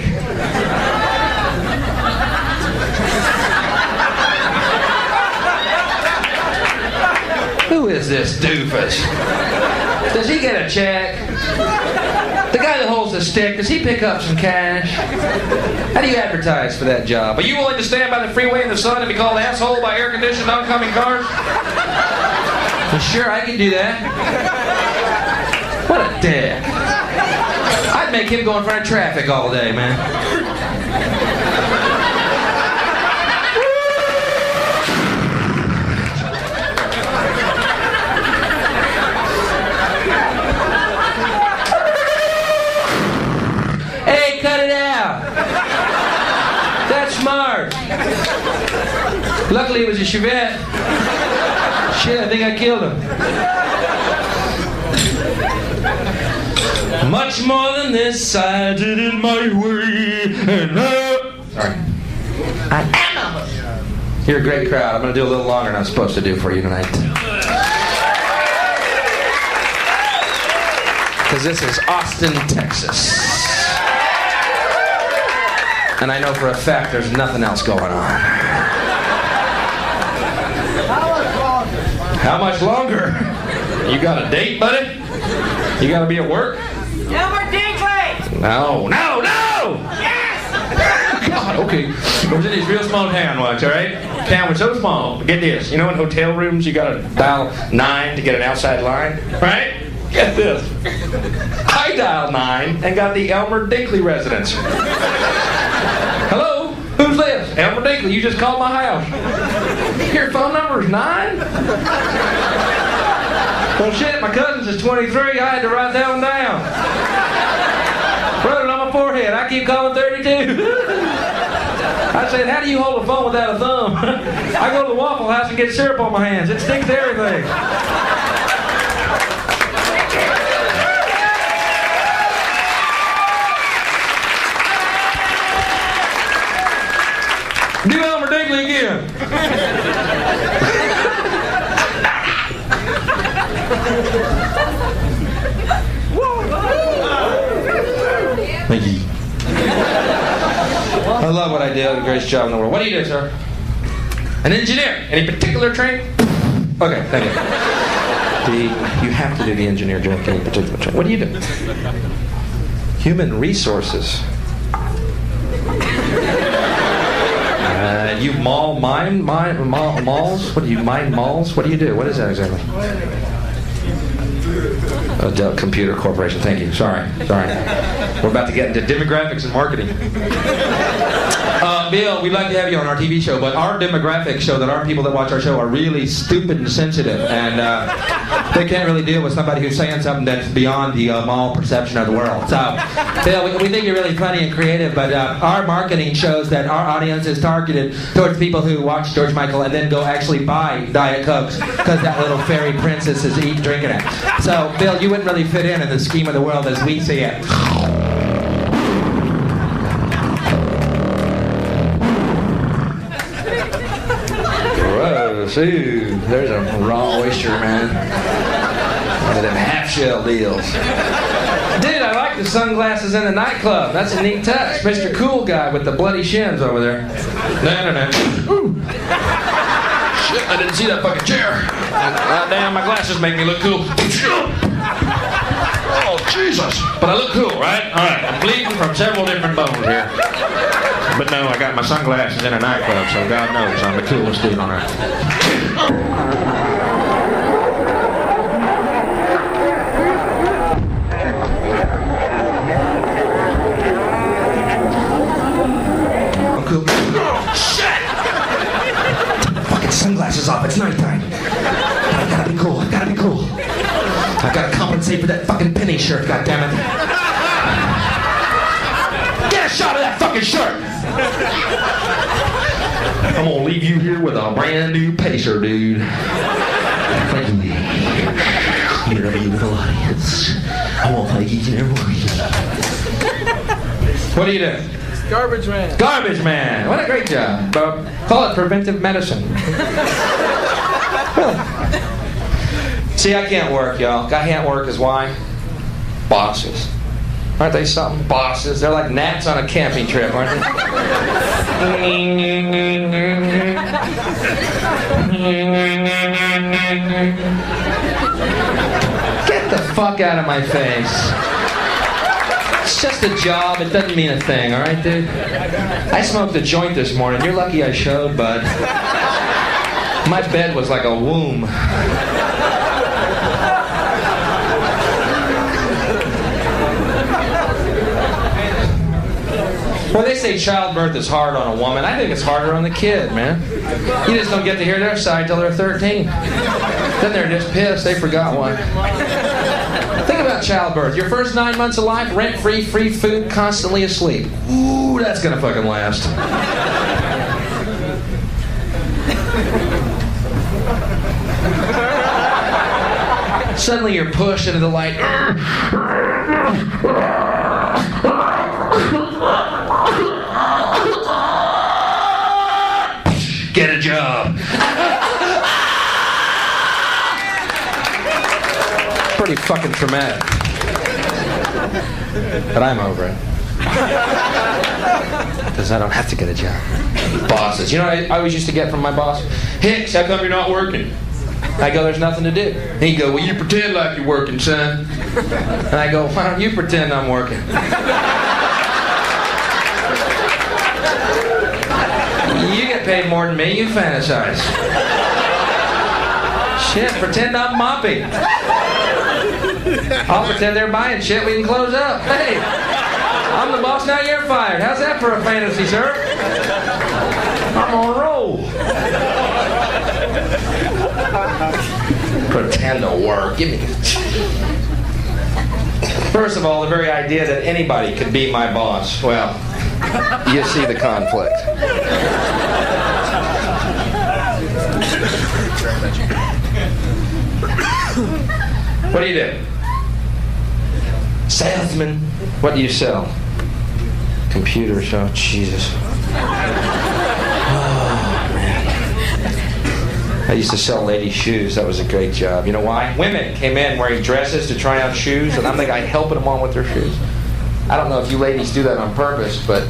Who is this doofus? Does he get a check? The guy that holds the stick, does he pick up some cash? How do you advertise for that job? Are you willing to stand by the freeway in the sun and be called asshole by air-conditioned oncoming cars? Well, sure, I can do that. What a dick. I'd make him go in front of traffic all day, man. Hey, cut it out. That's smart. Luckily it was a Chevette. Shit, I think I killed him. Much more than this, I did it my way. And sorry. I am. You're a great crowd. I'm going to do a little longer than I'm supposed to do for you tonight. Because this is Austin, Texas. And I know for a fact there's nothing else going on. How much longer? You got a date, buddy? You got to be at work? Elmer Dinkley! No. Yes! God, okay. I was in this real small town once, all right? Town was so small. Get this. You know in hotel rooms you got to dial 9 to get an outside line? Right? Get this. I dialed 9 and got the Elmer Dinkley residence. Hello? Who's this? Elmer Dinkley. You just called my house. Your phone number is 9? Well, shit, my cousin's is 23. I had to write that one down. Wrote it on my forehead. I keep calling 32. I said, how do you hold a phone without a thumb? I go to the Waffle House and get syrup on my hands. It sticks to everything. Do Elmer Dinkley again. Thank you. I love what I did. I did a great job in the world. What do you do, sir? An engineer. Any particular training? Okay, thank you. You have to do the engineer joke. Any particular training? What do you do? Human resources. You malls? What do you mine malls? What do you do? What is that exactly? Computer Corporation. Thank you. Sorry. We're about to get into demographics and marketing. Bill, we'd like to have you on our TV show, but our demographics show that our people that watch our show are really stupid and sensitive, and they can't really deal with somebody who's saying something that's beyond the mall perception of the world. So, Bill, we think you're really funny and creative, but our marketing shows that our audience is targeted towards people who watch George Michael and then go actually buy Diet Cokes because that little fairy princess is drinking it. So, Bill, you wouldn't really fit in the scheme of the world as we see it. Ooh, there's a raw oyster, man. One of them half-shell deals. Dude, I like the sunglasses in the nightclub. That's a neat touch. Mr. Cool Guy with the bloody shins over there. No. Ooh. Shit, I didn't see that fucking chair. Damn, my glasses make me look cool. Oh, Jesus. But I look cool, right? All right, I'm bleeding from several different bones here. But no, I got my sunglasses in a nightclub, so God knows I'm the coolest dude on earth. I'm cool. Oh, shit! Take the fucking sunglasses off, it's nighttime. I gotta be cool. I gotta compensate for that fucking penny shirt, goddammit. Get a shot of that fucking shirt! I'm gonna leave you here with a brand new pacer, dude. Thank you. You're a beautiful audience. I won't thank each and every one of you. What do you do? Garbage man. Garbage man. What a great job. Call it preventive medicine. See, I can't work, y'all. I can't work is why? Bosses. Aren't they something? Bosses. They're like gnats on a camping trip, aren't they? Get the fuck out of my face. It's just a job. It doesn't mean a thing, all right, dude? I smoked a joint this morning. You're lucky I showed, bud. My bed was like a womb. Well, they say childbirth is hard on a woman. I think it's harder on the kid, man. You just don't get to hear their side till they're 13. Then they're just pissed they forgot one. Think about childbirth. Your first 9 months of life, rent-free, free food, constantly asleep. Ooh, that's gonna fucking last. Suddenly you're pushed into the light. Get a job. Pretty fucking traumatic. But I'm over it. Because I don't have to get a job. Bosses. You know what I always used to get from my boss? Hicks, how come you're not working? I go, there's nothing to do. He'd go, well, you pretend like you're working, son. And I go, why don't you pretend I'm working? You get paid more than me, you fantasize. Shit, pretend I'm mopping. I'll pretend they're buying shit, we can close up. Hey, I'm the boss, now you're fired. How's that for a fantasy, sir? I'm on a roll. Pretend to work. Give me. First of all, the very idea that anybody could be my boss, well, you see the conflict. What do you do? Salesman. What do you sell? Computers. Oh, Jesus. I used to sell ladies' shoes. That was a great job. You know why? Women came in wearing dresses to try on shoes, and I'm the guy helping them on with their shoes. I don't know if you ladies do that on purpose, but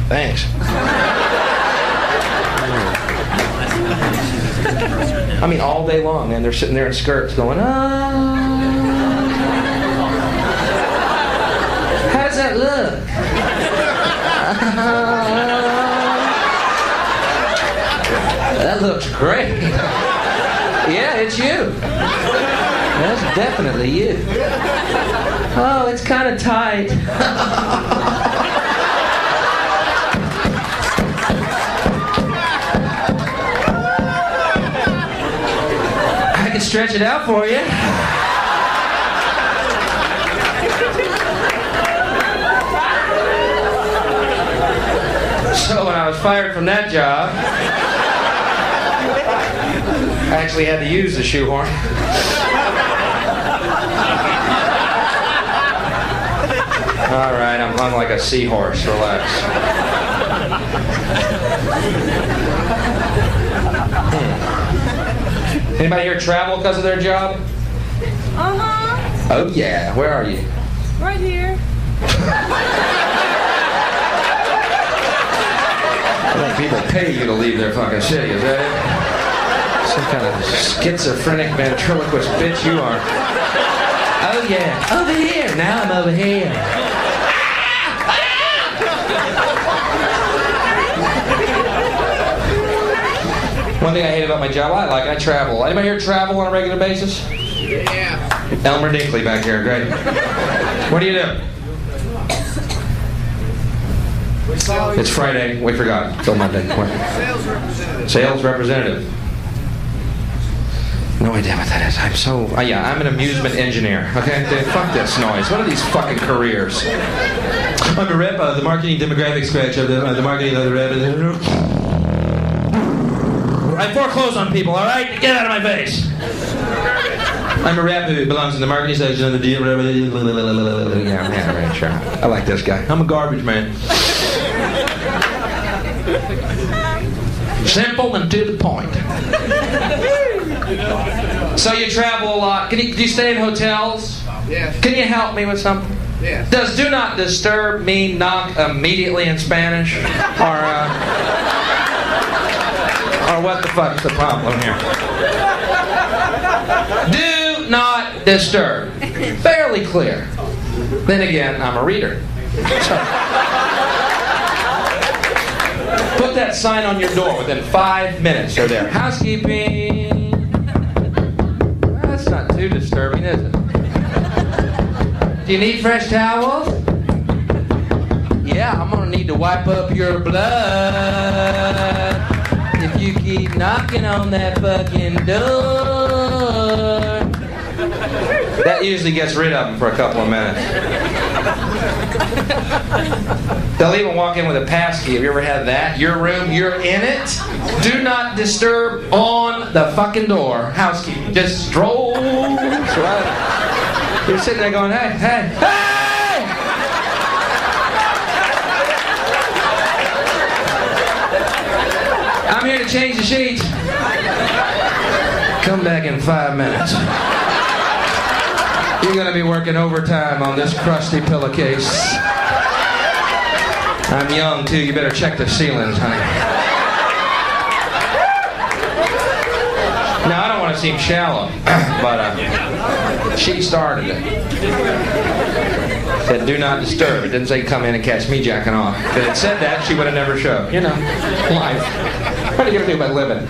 thanks. I mean, all day long, man. They're sitting there in skirts going, how does that look? That looks great. Yeah, it's you. That's definitely you. Oh, it's kind of tight. I can stretch it out for you. So when I was fired from that job, I actually had to use the shoehorn. All right, I'm hung like a seahorse. Relax. Anybody here travel because of their job? Uh-huh. Oh yeah. Where are you? Right here. I think people pay you to leave their fucking city. Is that it? Some kind of schizophrenic ventriloquist bitch you are. Oh yeah. Over here. Now I'm over here. One thing I hate about my job, I travel. Anybody here travel on a regular basis? Yeah. Elmer Dinkley back here, great. What do you do? It's Friday. We forgot. Till Monday. Sales representative. Sales representative. No idea what that is. I'm an amusement engineer. Okay, fuck this noise. What are these fucking careers? I'm a rep of the marketing demographic scratch of the marketing of the rep. I foreclose on people. All right, get out of my face. I'm a rep who belongs in the marketing section of the deal. Yeah, right, sure. I like this guy. I'm a garbage man. Simple and to the point. So you travel a lot. Do you stay in hotels? Yes. Can you help me with something? Yes. Does do not disturb mean knock immediately in Spanish? Or what the fuck's the problem here? Do not disturb. Fairly clear. Then again, I'm a reader. So, put that sign on your door within 5 minutes. They're there. Housekeeping. That's not too disturbing, is it? Do you need fresh towels? Yeah, I'm gonna need to wipe up your blood if you keep knocking on that fucking door. That usually gets rid of them for a couple of minutes. They'll even walk in with a pass key. Have you ever had that? Your room, you're in it. Do not disturb on the fucking door. Housekeeping. Just stroll. Right. You're sitting there going, hey, hey, hey! I'm here to change the sheets. Come back in 5 minutes. You're going to be working overtime on this crusty pillowcase. I'm young, too. You better check the ceilings, honey. Now, I don't want to seem shallow, but she started it. Said, do not disturb. It didn't say come in and catch me jacking off. If it said that, she would have never showed. You know, life. What do you think about living?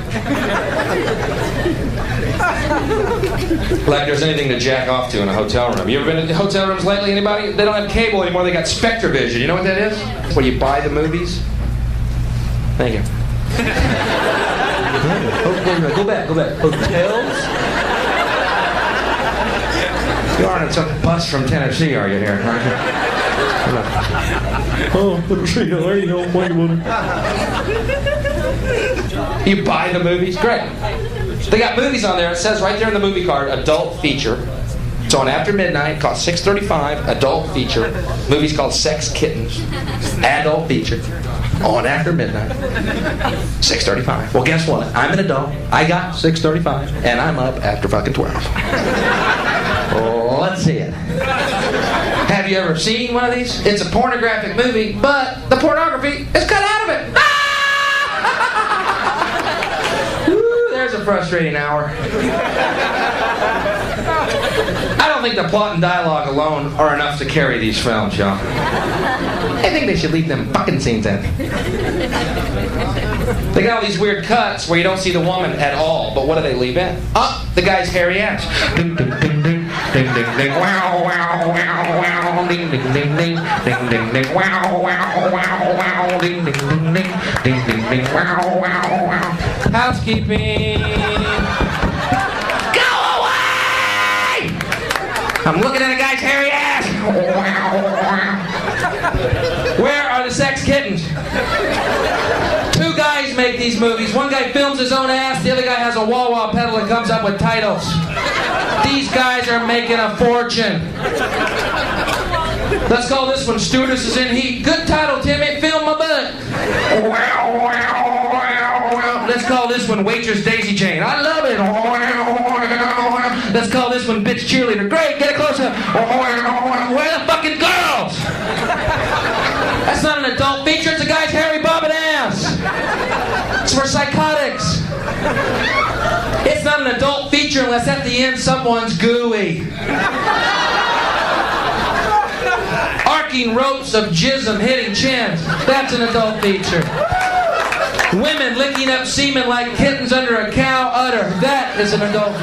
Like there's anything to jack off to in a hotel room. You ever been in hotel rooms lately? Anybody? They don't have cable anymore. They got Spectrovision. You know what that is? It's where you buy the movies. Thank you. Go back. Hotels? You aren't in some bus from Tennessee, are you here? Aren't you? Oh, there you go. You buy the movies? Great. They got movies on there. It says right there in the movie card, adult feature. It's on after midnight. Costs $6.35. Adult feature. Movie's called Sex Kittens. Adult feature. On after midnight. $6.35. Well, guess what? I'm an adult. I got $6.35, and I'm up after fucking 12. Let's see it. Have you ever seen one of these? It's a pornographic movie, but the pornography is cut out of it. There's a frustrating hour. I don't think the plot and dialogue alone are enough to carry these films, y'all. I think they should leave them fucking scenes in. They got all these weird cuts where you don't see the woman at all, but what do they leave in? Oh, the guy's hairy ass. Ding, ding, ding, ding, ding, ding, ding, wow, wow, wow, wow, ding, ding, ding, ding, ding, ding, ding, wow, wow, wow, wow, ding, ding, ding, ding, ding, ding, ding, wow, wow, wow. Housekeeping. Go away! I'm looking at a guy's hairy ass. Where are the sex kittens? Two guys make these movies. One guy films his own ass, the other guy has a wah-wah pedal and comes up with titles. These guys are making a fortune. Let's call this one Stewardess is in Heat. Good title, Timmy. Film my butt. Let's call this one Waitress Daisy Chain. I love it. Let's call this one Bitch Cheerleader. Great, get it closer. Where are the fucking girls? That's not an adult feature. It's a guy's hairy bobbing ass. It's for psychotics. It's not an adult feature unless at the end someone's gooey. Arcing ropes of jism hitting chins. That's an adult feature. Women licking up semen like kittens under a cow udder. That is an adult.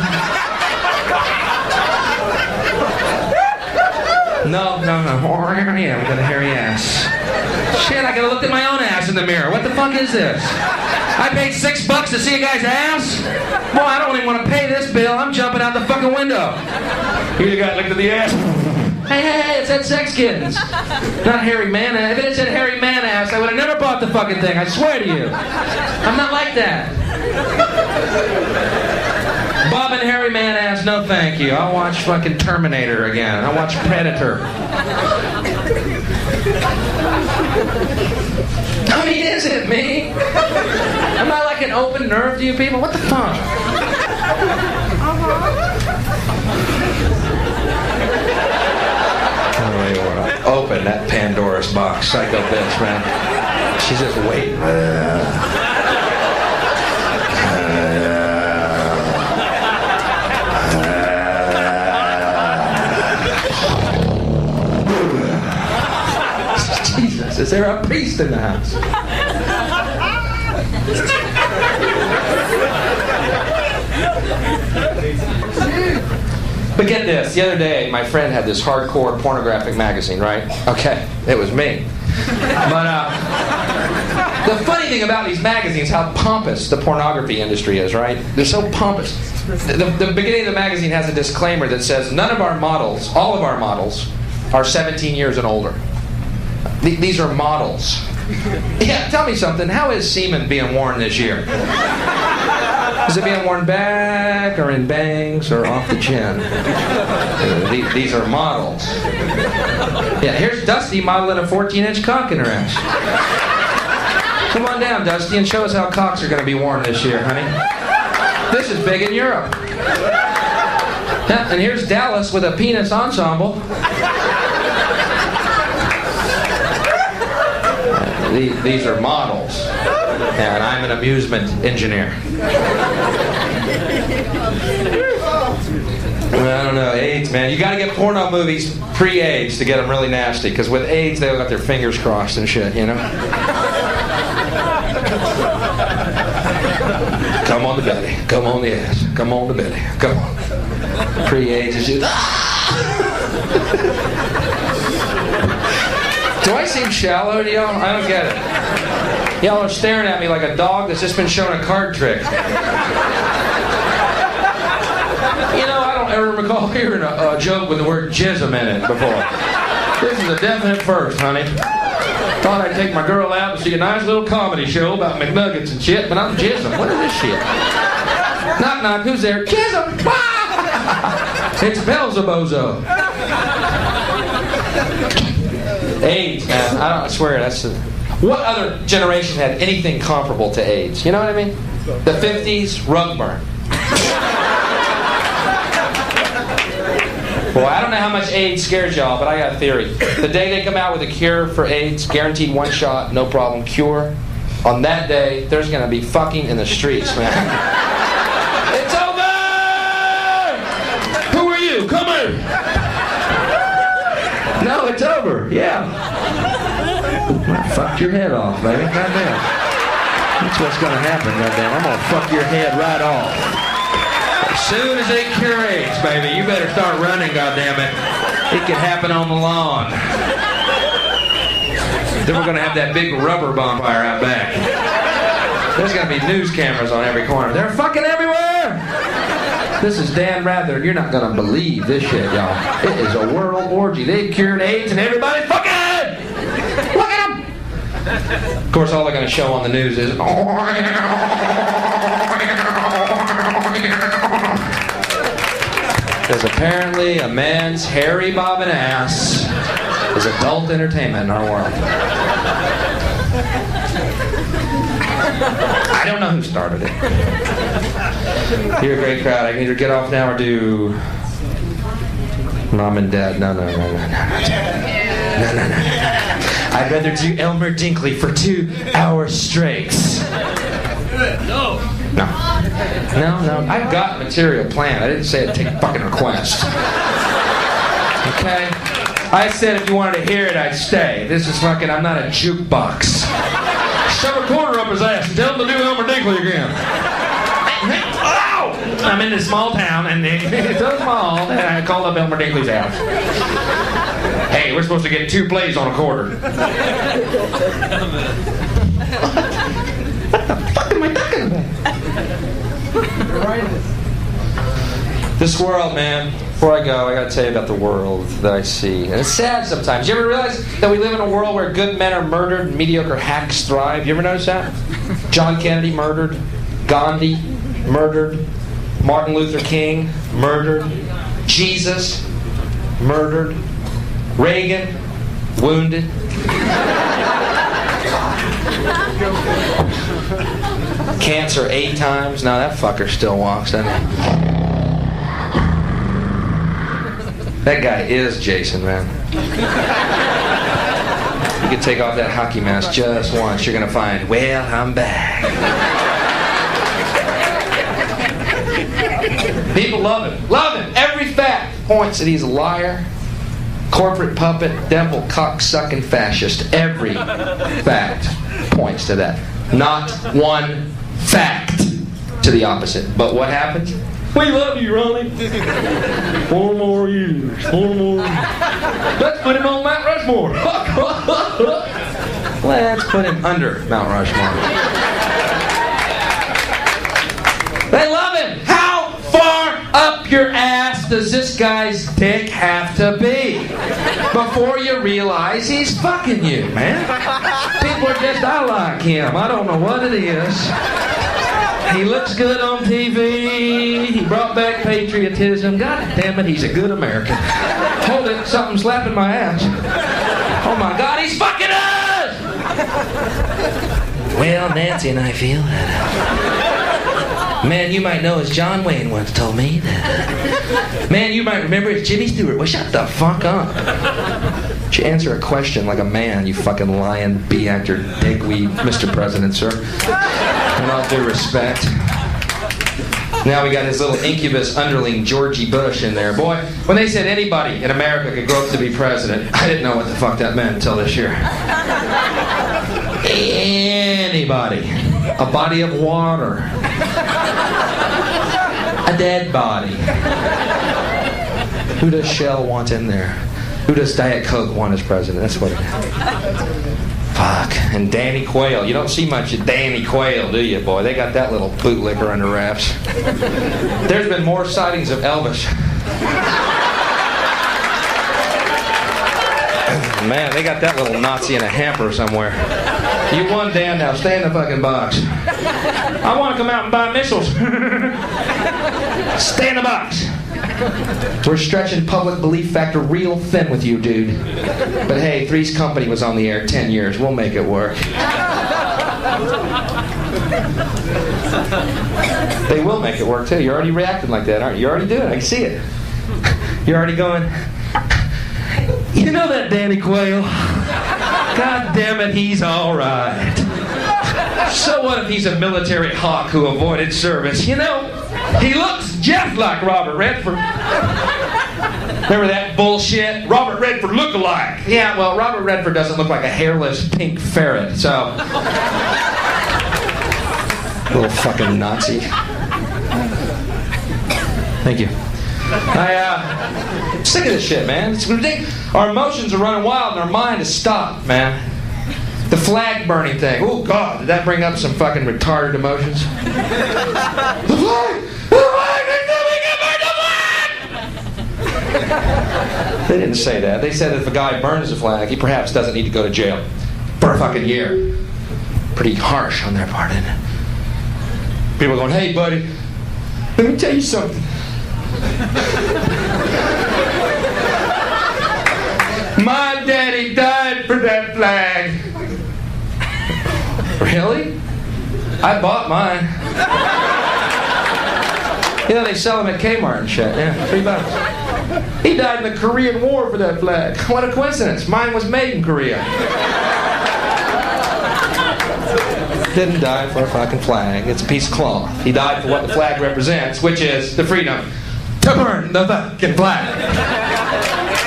No. Yeah, I got a hairy ass. Shit, I gotta look at my own ass in the mirror. What the fuck is this? I paid $6 to see a guy's ass? Boy, I don't even want to pay this bill. I'm jumping out the fucking window. Here's the guy looked at the ass. Hey, it said sex kittens. Not hairy man ass. If it had said hairy man ass, I would have never bought the fucking thing. I swear to you. I'm not like that. Bob and hairy man ass, no thank you. I'll watch fucking Terminator again. I'll watch Predator. I mean, is it me? Am I like an open nerve to you people? What the fuck? Open that Pandora's box, psycho bitch, man. She's just waiting. Jesus, is there a priest in the house? But get this, the other day, my friend had this hardcore pornographic magazine, right? Okay, it was me. But the funny thing about these magazines, how pompous the pornography industry is, right? They're so pompous. The beginning of the magazine has a disclaimer that says none of our models, all of our models, are 17 years and older. These are models. Yeah, tell me something. How is semen being worn this year? Is it being worn back, or in bangs, or off the chin? These are models. Yeah, here's Dusty modeling a 14-inch cock in her ass. Come on down, Dusty, and show us how cocks are going to be worn this year, honey. This is big in Europe. Yeah, and here's Dallas with a penis ensemble. These are models. And I'm an amusement engineer. Well, I don't know, AIDS, man. You gotta get porno movies pre-AIDS to get them really nasty, because with AIDS, they all got their fingers crossed and shit, you know? Come on the belly, come on the ass, come on the belly, come on. Pre-AIDS is just... Do I seem shallow to y'all? I don't get it. Y'all are staring at me like a dog that's just been shown a card trick. You know, I don't ever recall hearing a joke with the word jism in it before. This is a definite first, honey. Thought I'd take my girl out and see a nice little comedy show about McNuggets and shit, but I'm jism. What is this shit? Knock, knock, who's there? Jism! It's Belzebozo. AIDS, man. I swear, that's... What other generation had anything comparable to AIDS? You know what I mean? The 50s, rug burn. Boy, I don't know how much AIDS scares y'all, but I got a theory. The day they come out with a cure for AIDS, guaranteed one shot, no problem, cure, on that day, there's going to be fucking in the streets, man. Yeah. I fucked your head off, baby. Goddamn. That's what's gonna happen, goddamn. I'm gonna fuck your head right off. As soon as they cure AIDS, baby, you better start running, goddammit. It could happen on the lawn. Then we're gonna have that big rubber bonfire out back. There's gonna be news cameras on every corner. They're fucking everywhere! This is Dan Rather, and you're not gonna believe this shit, y'all. It is a world orgy. They've cured AIDS and everybody's fucking! Look at them! Of course, all they're gonna show on the news is... Because apparently a man's hairy bobbing ass is adult entertainment in our world. I don't know who started it. You're a great crowd. I can either get off now or do Mom and Dad. No. I'd rather do Elmer Dinkley for 2 hours straight. No. I've got material planned. I didn't say I'd take fucking requests. Okay? I said if you wanted to hear it, I'd stay. This is fucking, I'm not a jukebox. Shove a quarter up his ass and tell him to do Elmer Dinkley again. Oh! I'm in this small town, and it's so small that I called up Elmer Dinkley's house. Hey, we're supposed to get 2 plays on a quarter. What the fuck am I talking about? This world, man. Before I go, I gotta tell you about the world that I see. And it's sad sometimes. You ever realize that we live in a world where good men are murdered and mediocre hacks thrive? You ever notice that? John Kennedy murdered. Gandhi murdered. Martin Luther King murdered. Jesus murdered. Reagan wounded. Cancer 8 times. Now that fucker still walks, doesn't he? That guy is Jason, man. You can take off that hockey mask just once. You're gonna find, well, I'm back. People love him. Love him. Every fact points that he's a liar, corporate puppet, devil, cock-sucking fascist. Every fact points to that. Not one fact to the opposite. But what happens? We love you, Ronnie. 4 more years. 4 more years. Let's put him on Mount Rushmore. Let's put him under Mount Rushmore. They love him. How far up your ass does this guy's dick have to be before you realize he's fucking you, man? People are just, I like him. I don't know what it is. He looks good on TV. He brought back patriotism. God damn it, he's a good American. Hold it, something's slapping my ass. Oh my God, he's fucking us! Well, Nancy and I feel that. Man, you might know, as John Wayne once told me that. Man, you might remember as Jimmy Stewart. Well, shut the fuck up. You answer a question like a man, you fucking lying B-actor dickweed, Mr. President, sir. In all due respect. Now we got his little incubus underling, Georgie Bush, in there. Boy, when they said anybody in America could grow up to be president, I didn't know what the fuck that meant until this year. Anybody. A body of water. A dead body. Who does Shell want in there? Who does Diet Coke want as president? That's what it is. Fuck. And Danny Quayle. You don't see much of Danny Quayle, do you, boy? They got that little bootlicker under wraps. There's been more sightings of Elvis. Man, they got that little Nazi in a hamper somewhere. You won, Dan. Now stay in the fucking box. I want to come out and buy missiles. Stay in the box. We're stretching public belief factor real thin with you, dude. But hey, Three's Company was on the air 10 years. We'll make it work. They will make it work, too. You're already reacting like that, aren't you? You're already doing it. I can see it. You're already going, you know that Danny Quayle? God damn it, he's all right. So what if he's a military hawk who avoided service? You know, he looks just like Robert Redford. Remember that bullshit? Robert Redford look-alike. Yeah, well, Robert Redford doesn't look like a hairless pink ferret, so... Little fucking Nazi. Thank you. I'm sick of this shit, man. It's ridiculous. Our emotions are running wild and our mind is stopped, man. The flag burning thing. Oh, God, did that bring up some fucking retarded emotions? The flag! The flag! They didn't say that. They said if a guy burns a flag, he perhaps doesn't need to go to jail for a fucking year. Pretty harsh on their part, isn't it? People going, hey, buddy, let me tell you something. My daddy died for that flag. Really? I bought mine. You know, they sell them at Kmart and shit. Yeah, $3. He died in the Korean War for that flag. What a coincidence. Mine was made in Korea. Didn't die for a fucking flag. It's a piece of cloth. He died for what the flag represents, which is the freedom to burn the fucking flag.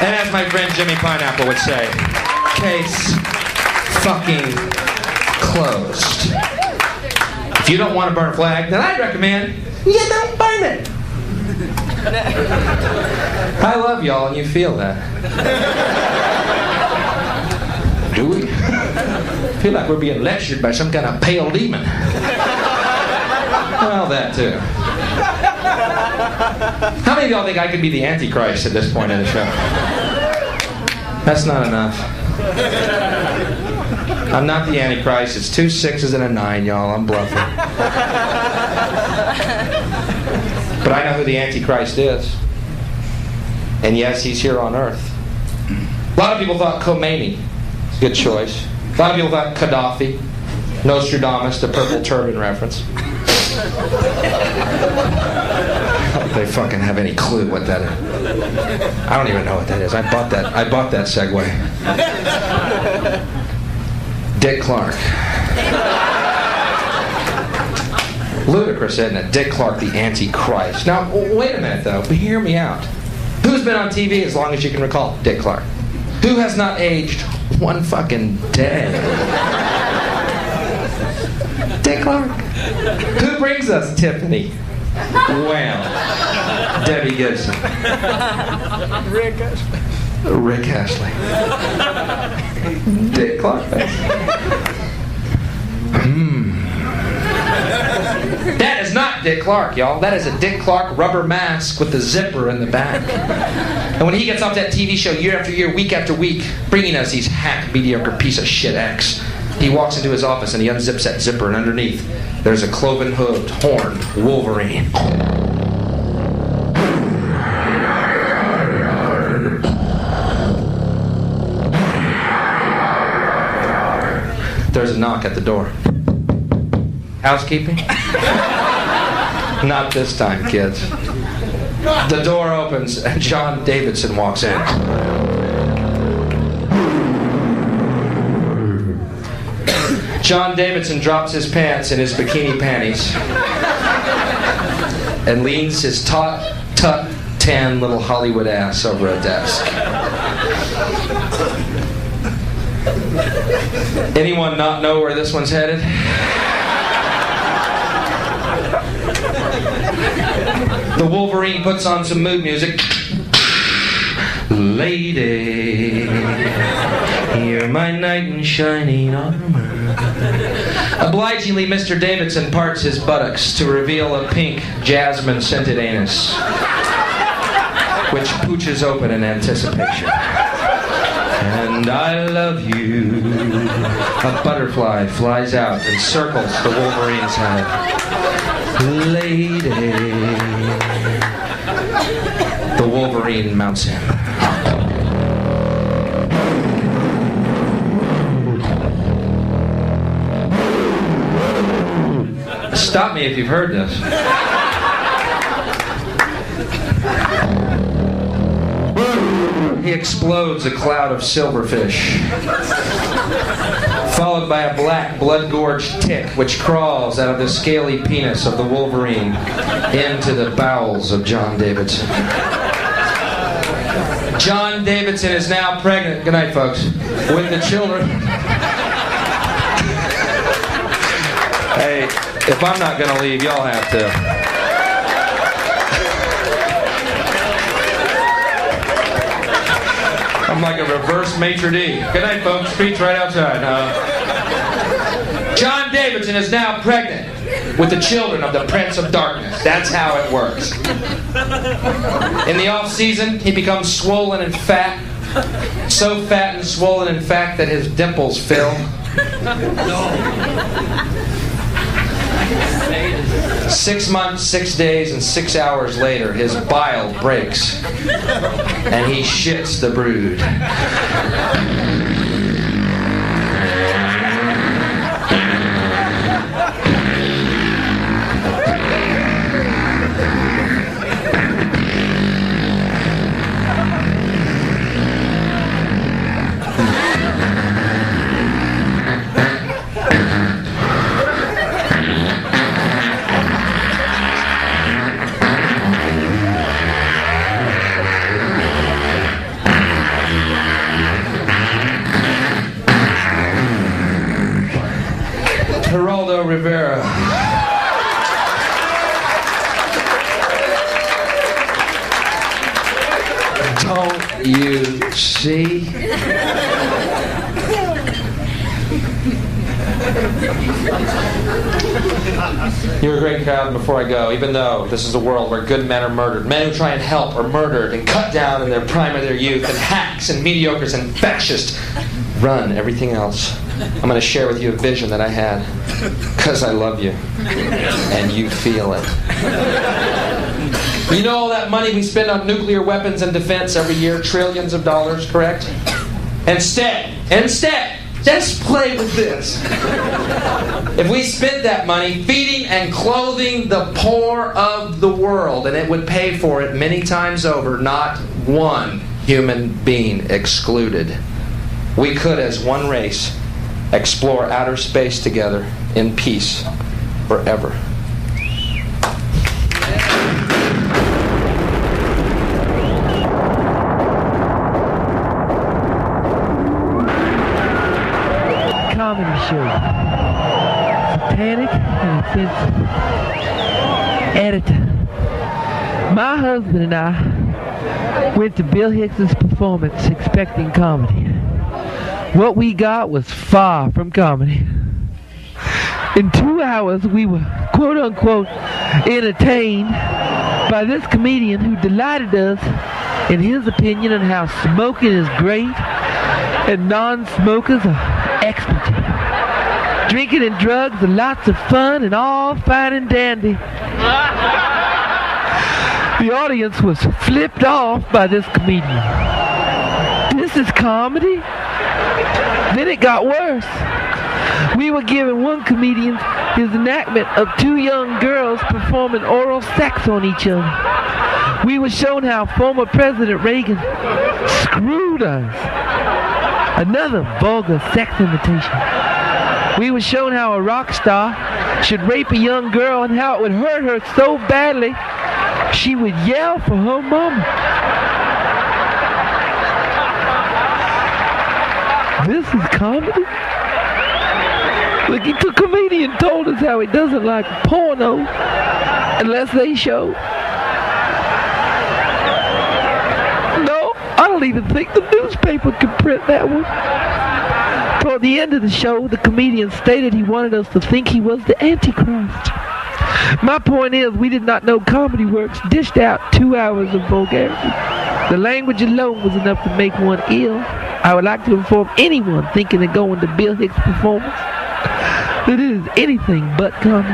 And as my friend Jimmy Pineapple would say, case fucking closed. If you don't want to burn a flag, then I'd recommend you don't burn it. I love y'all and you feel that. Do we? I feel like we're being lectured by some kind of pale demon. Well, that too. How many of y'all think I could be the Antichrist at this point in the show? That's not enough. I'm not the Antichrist. It's 2 6s and a 9, y'all. I'm bluffing. But I know who the Antichrist is. And yes, he's here on Earth. A lot of people thought Khomeini. Good choice. A lot of people thought Gaddafi. Nostradamus, the purple turban reference. They fucking have any clue what that is. I don't even know what that is. I bought that segue. Dick Clark. Ludicrous, isn't it? Dick Clark, the Antichrist. Now, wait a minute, though. But hear me out. Who's been on TV as long as you can recall? Dick Clark. Who has not aged one fucking day? Dick Clark. Who brings us Tiffany? Well, Debbie Gibson. Rick Astley. Dick Clark. That is not Dick Clark, y'all. That is a Dick Clark rubber mask with the zipper in the back. And when he gets off that TV show year after year, week after week, bringing us these hack, mediocre piece of shit acts, he walks into his office and he unzips that zipper, and underneath there's a cloven-hooved, horned Wolverine. There's a knock at the door. Housekeeping? Not this time, kids. The door opens and John Davidson walks in. John Davidson drops his pants in his bikini panties and leans his taut, tan little Hollywood ass over a desk. Anyone not know where this one's headed? The Wolverine puts on some mood music. Lady, you're my knight in shining armor. Obligingly, Mr. Davidson parts his buttocks to reveal a pink, jasmine-scented anus, which pooches open in anticipation. And I love you. A butterfly flies out and circles the Wolverine's head. Lady. The Wolverine mounts him. Stop me if you've heard this. He explodes a cloud of silverfish, followed by a black, blood-gorged tick which crawls out of the scaly penis of the Wolverine into the bowels of John Davidson. John Davidson is now pregnant. Good night, folks. With the children. Hey, if I'm not going to leave, y'all have to. I'm like a reverse maitre d'. Good night, folks. Speech right outside. John Davidson is now pregnant with the children of the Prince of Darkness. That's how it works. In the off-season, he becomes swollen and fat. So fat and swollen, in fact, that his dimples fill. 6 months, 6 days, and 6 hours later, his bile breaks, and he shits the brood. Rivera. Don't you see? You're a great crowd. Before I go, even though this is a world where good men are murdered, men who try and help are murdered and cut down in their prime of their youth, and hacks and mediocres and fascists run everything else, I'm going to share with you a vision that I had, because I love you, and you feel it. You know all that money we spend on nuclear weapons and defense every year, trillions of dollars, correct? Instead, just play with this. If we spent that money feeding and clothing the poor of the world, and it would pay for it many times over, not one human being excluded, we could, as one race, explore outer space together in peace forever. Comedy show. Satanic and offensive. Editor. My husband and I went to Bill Hicks's performance expecting comedy. What we got was far from comedy. In 2 hours, we were quote-unquote entertained by this comedian who delighted us in his opinion on how smoking is great and non-smokers are expletive. Drinking and drugs are lots of fun and all fine and dandy. The audience was flipped off by this comedian. This is comedy? Then it got worse. We were given one comedian his enactment of 2 young girls performing oral sex on each other. We were shown how former President Reagan screwed us. Another vulgar sex imitation. We were shown how a rock star should rape a young girl and how it would hurt her so badly she would yell for her mama. This is comedy? Look, the comedian told us how he doesn't like porno unless they show. No, I don't even think the newspaper could print that one. Toward the end of the show, the comedian stated he wanted us to think he was the Antichrist. My point is, we did not know comedy works dished out 2 hours of vulgarity. The language alone was enough to make one ill. I would like to inform anyone thinking of going to Bill Hicks' performance that it is anything but comedy.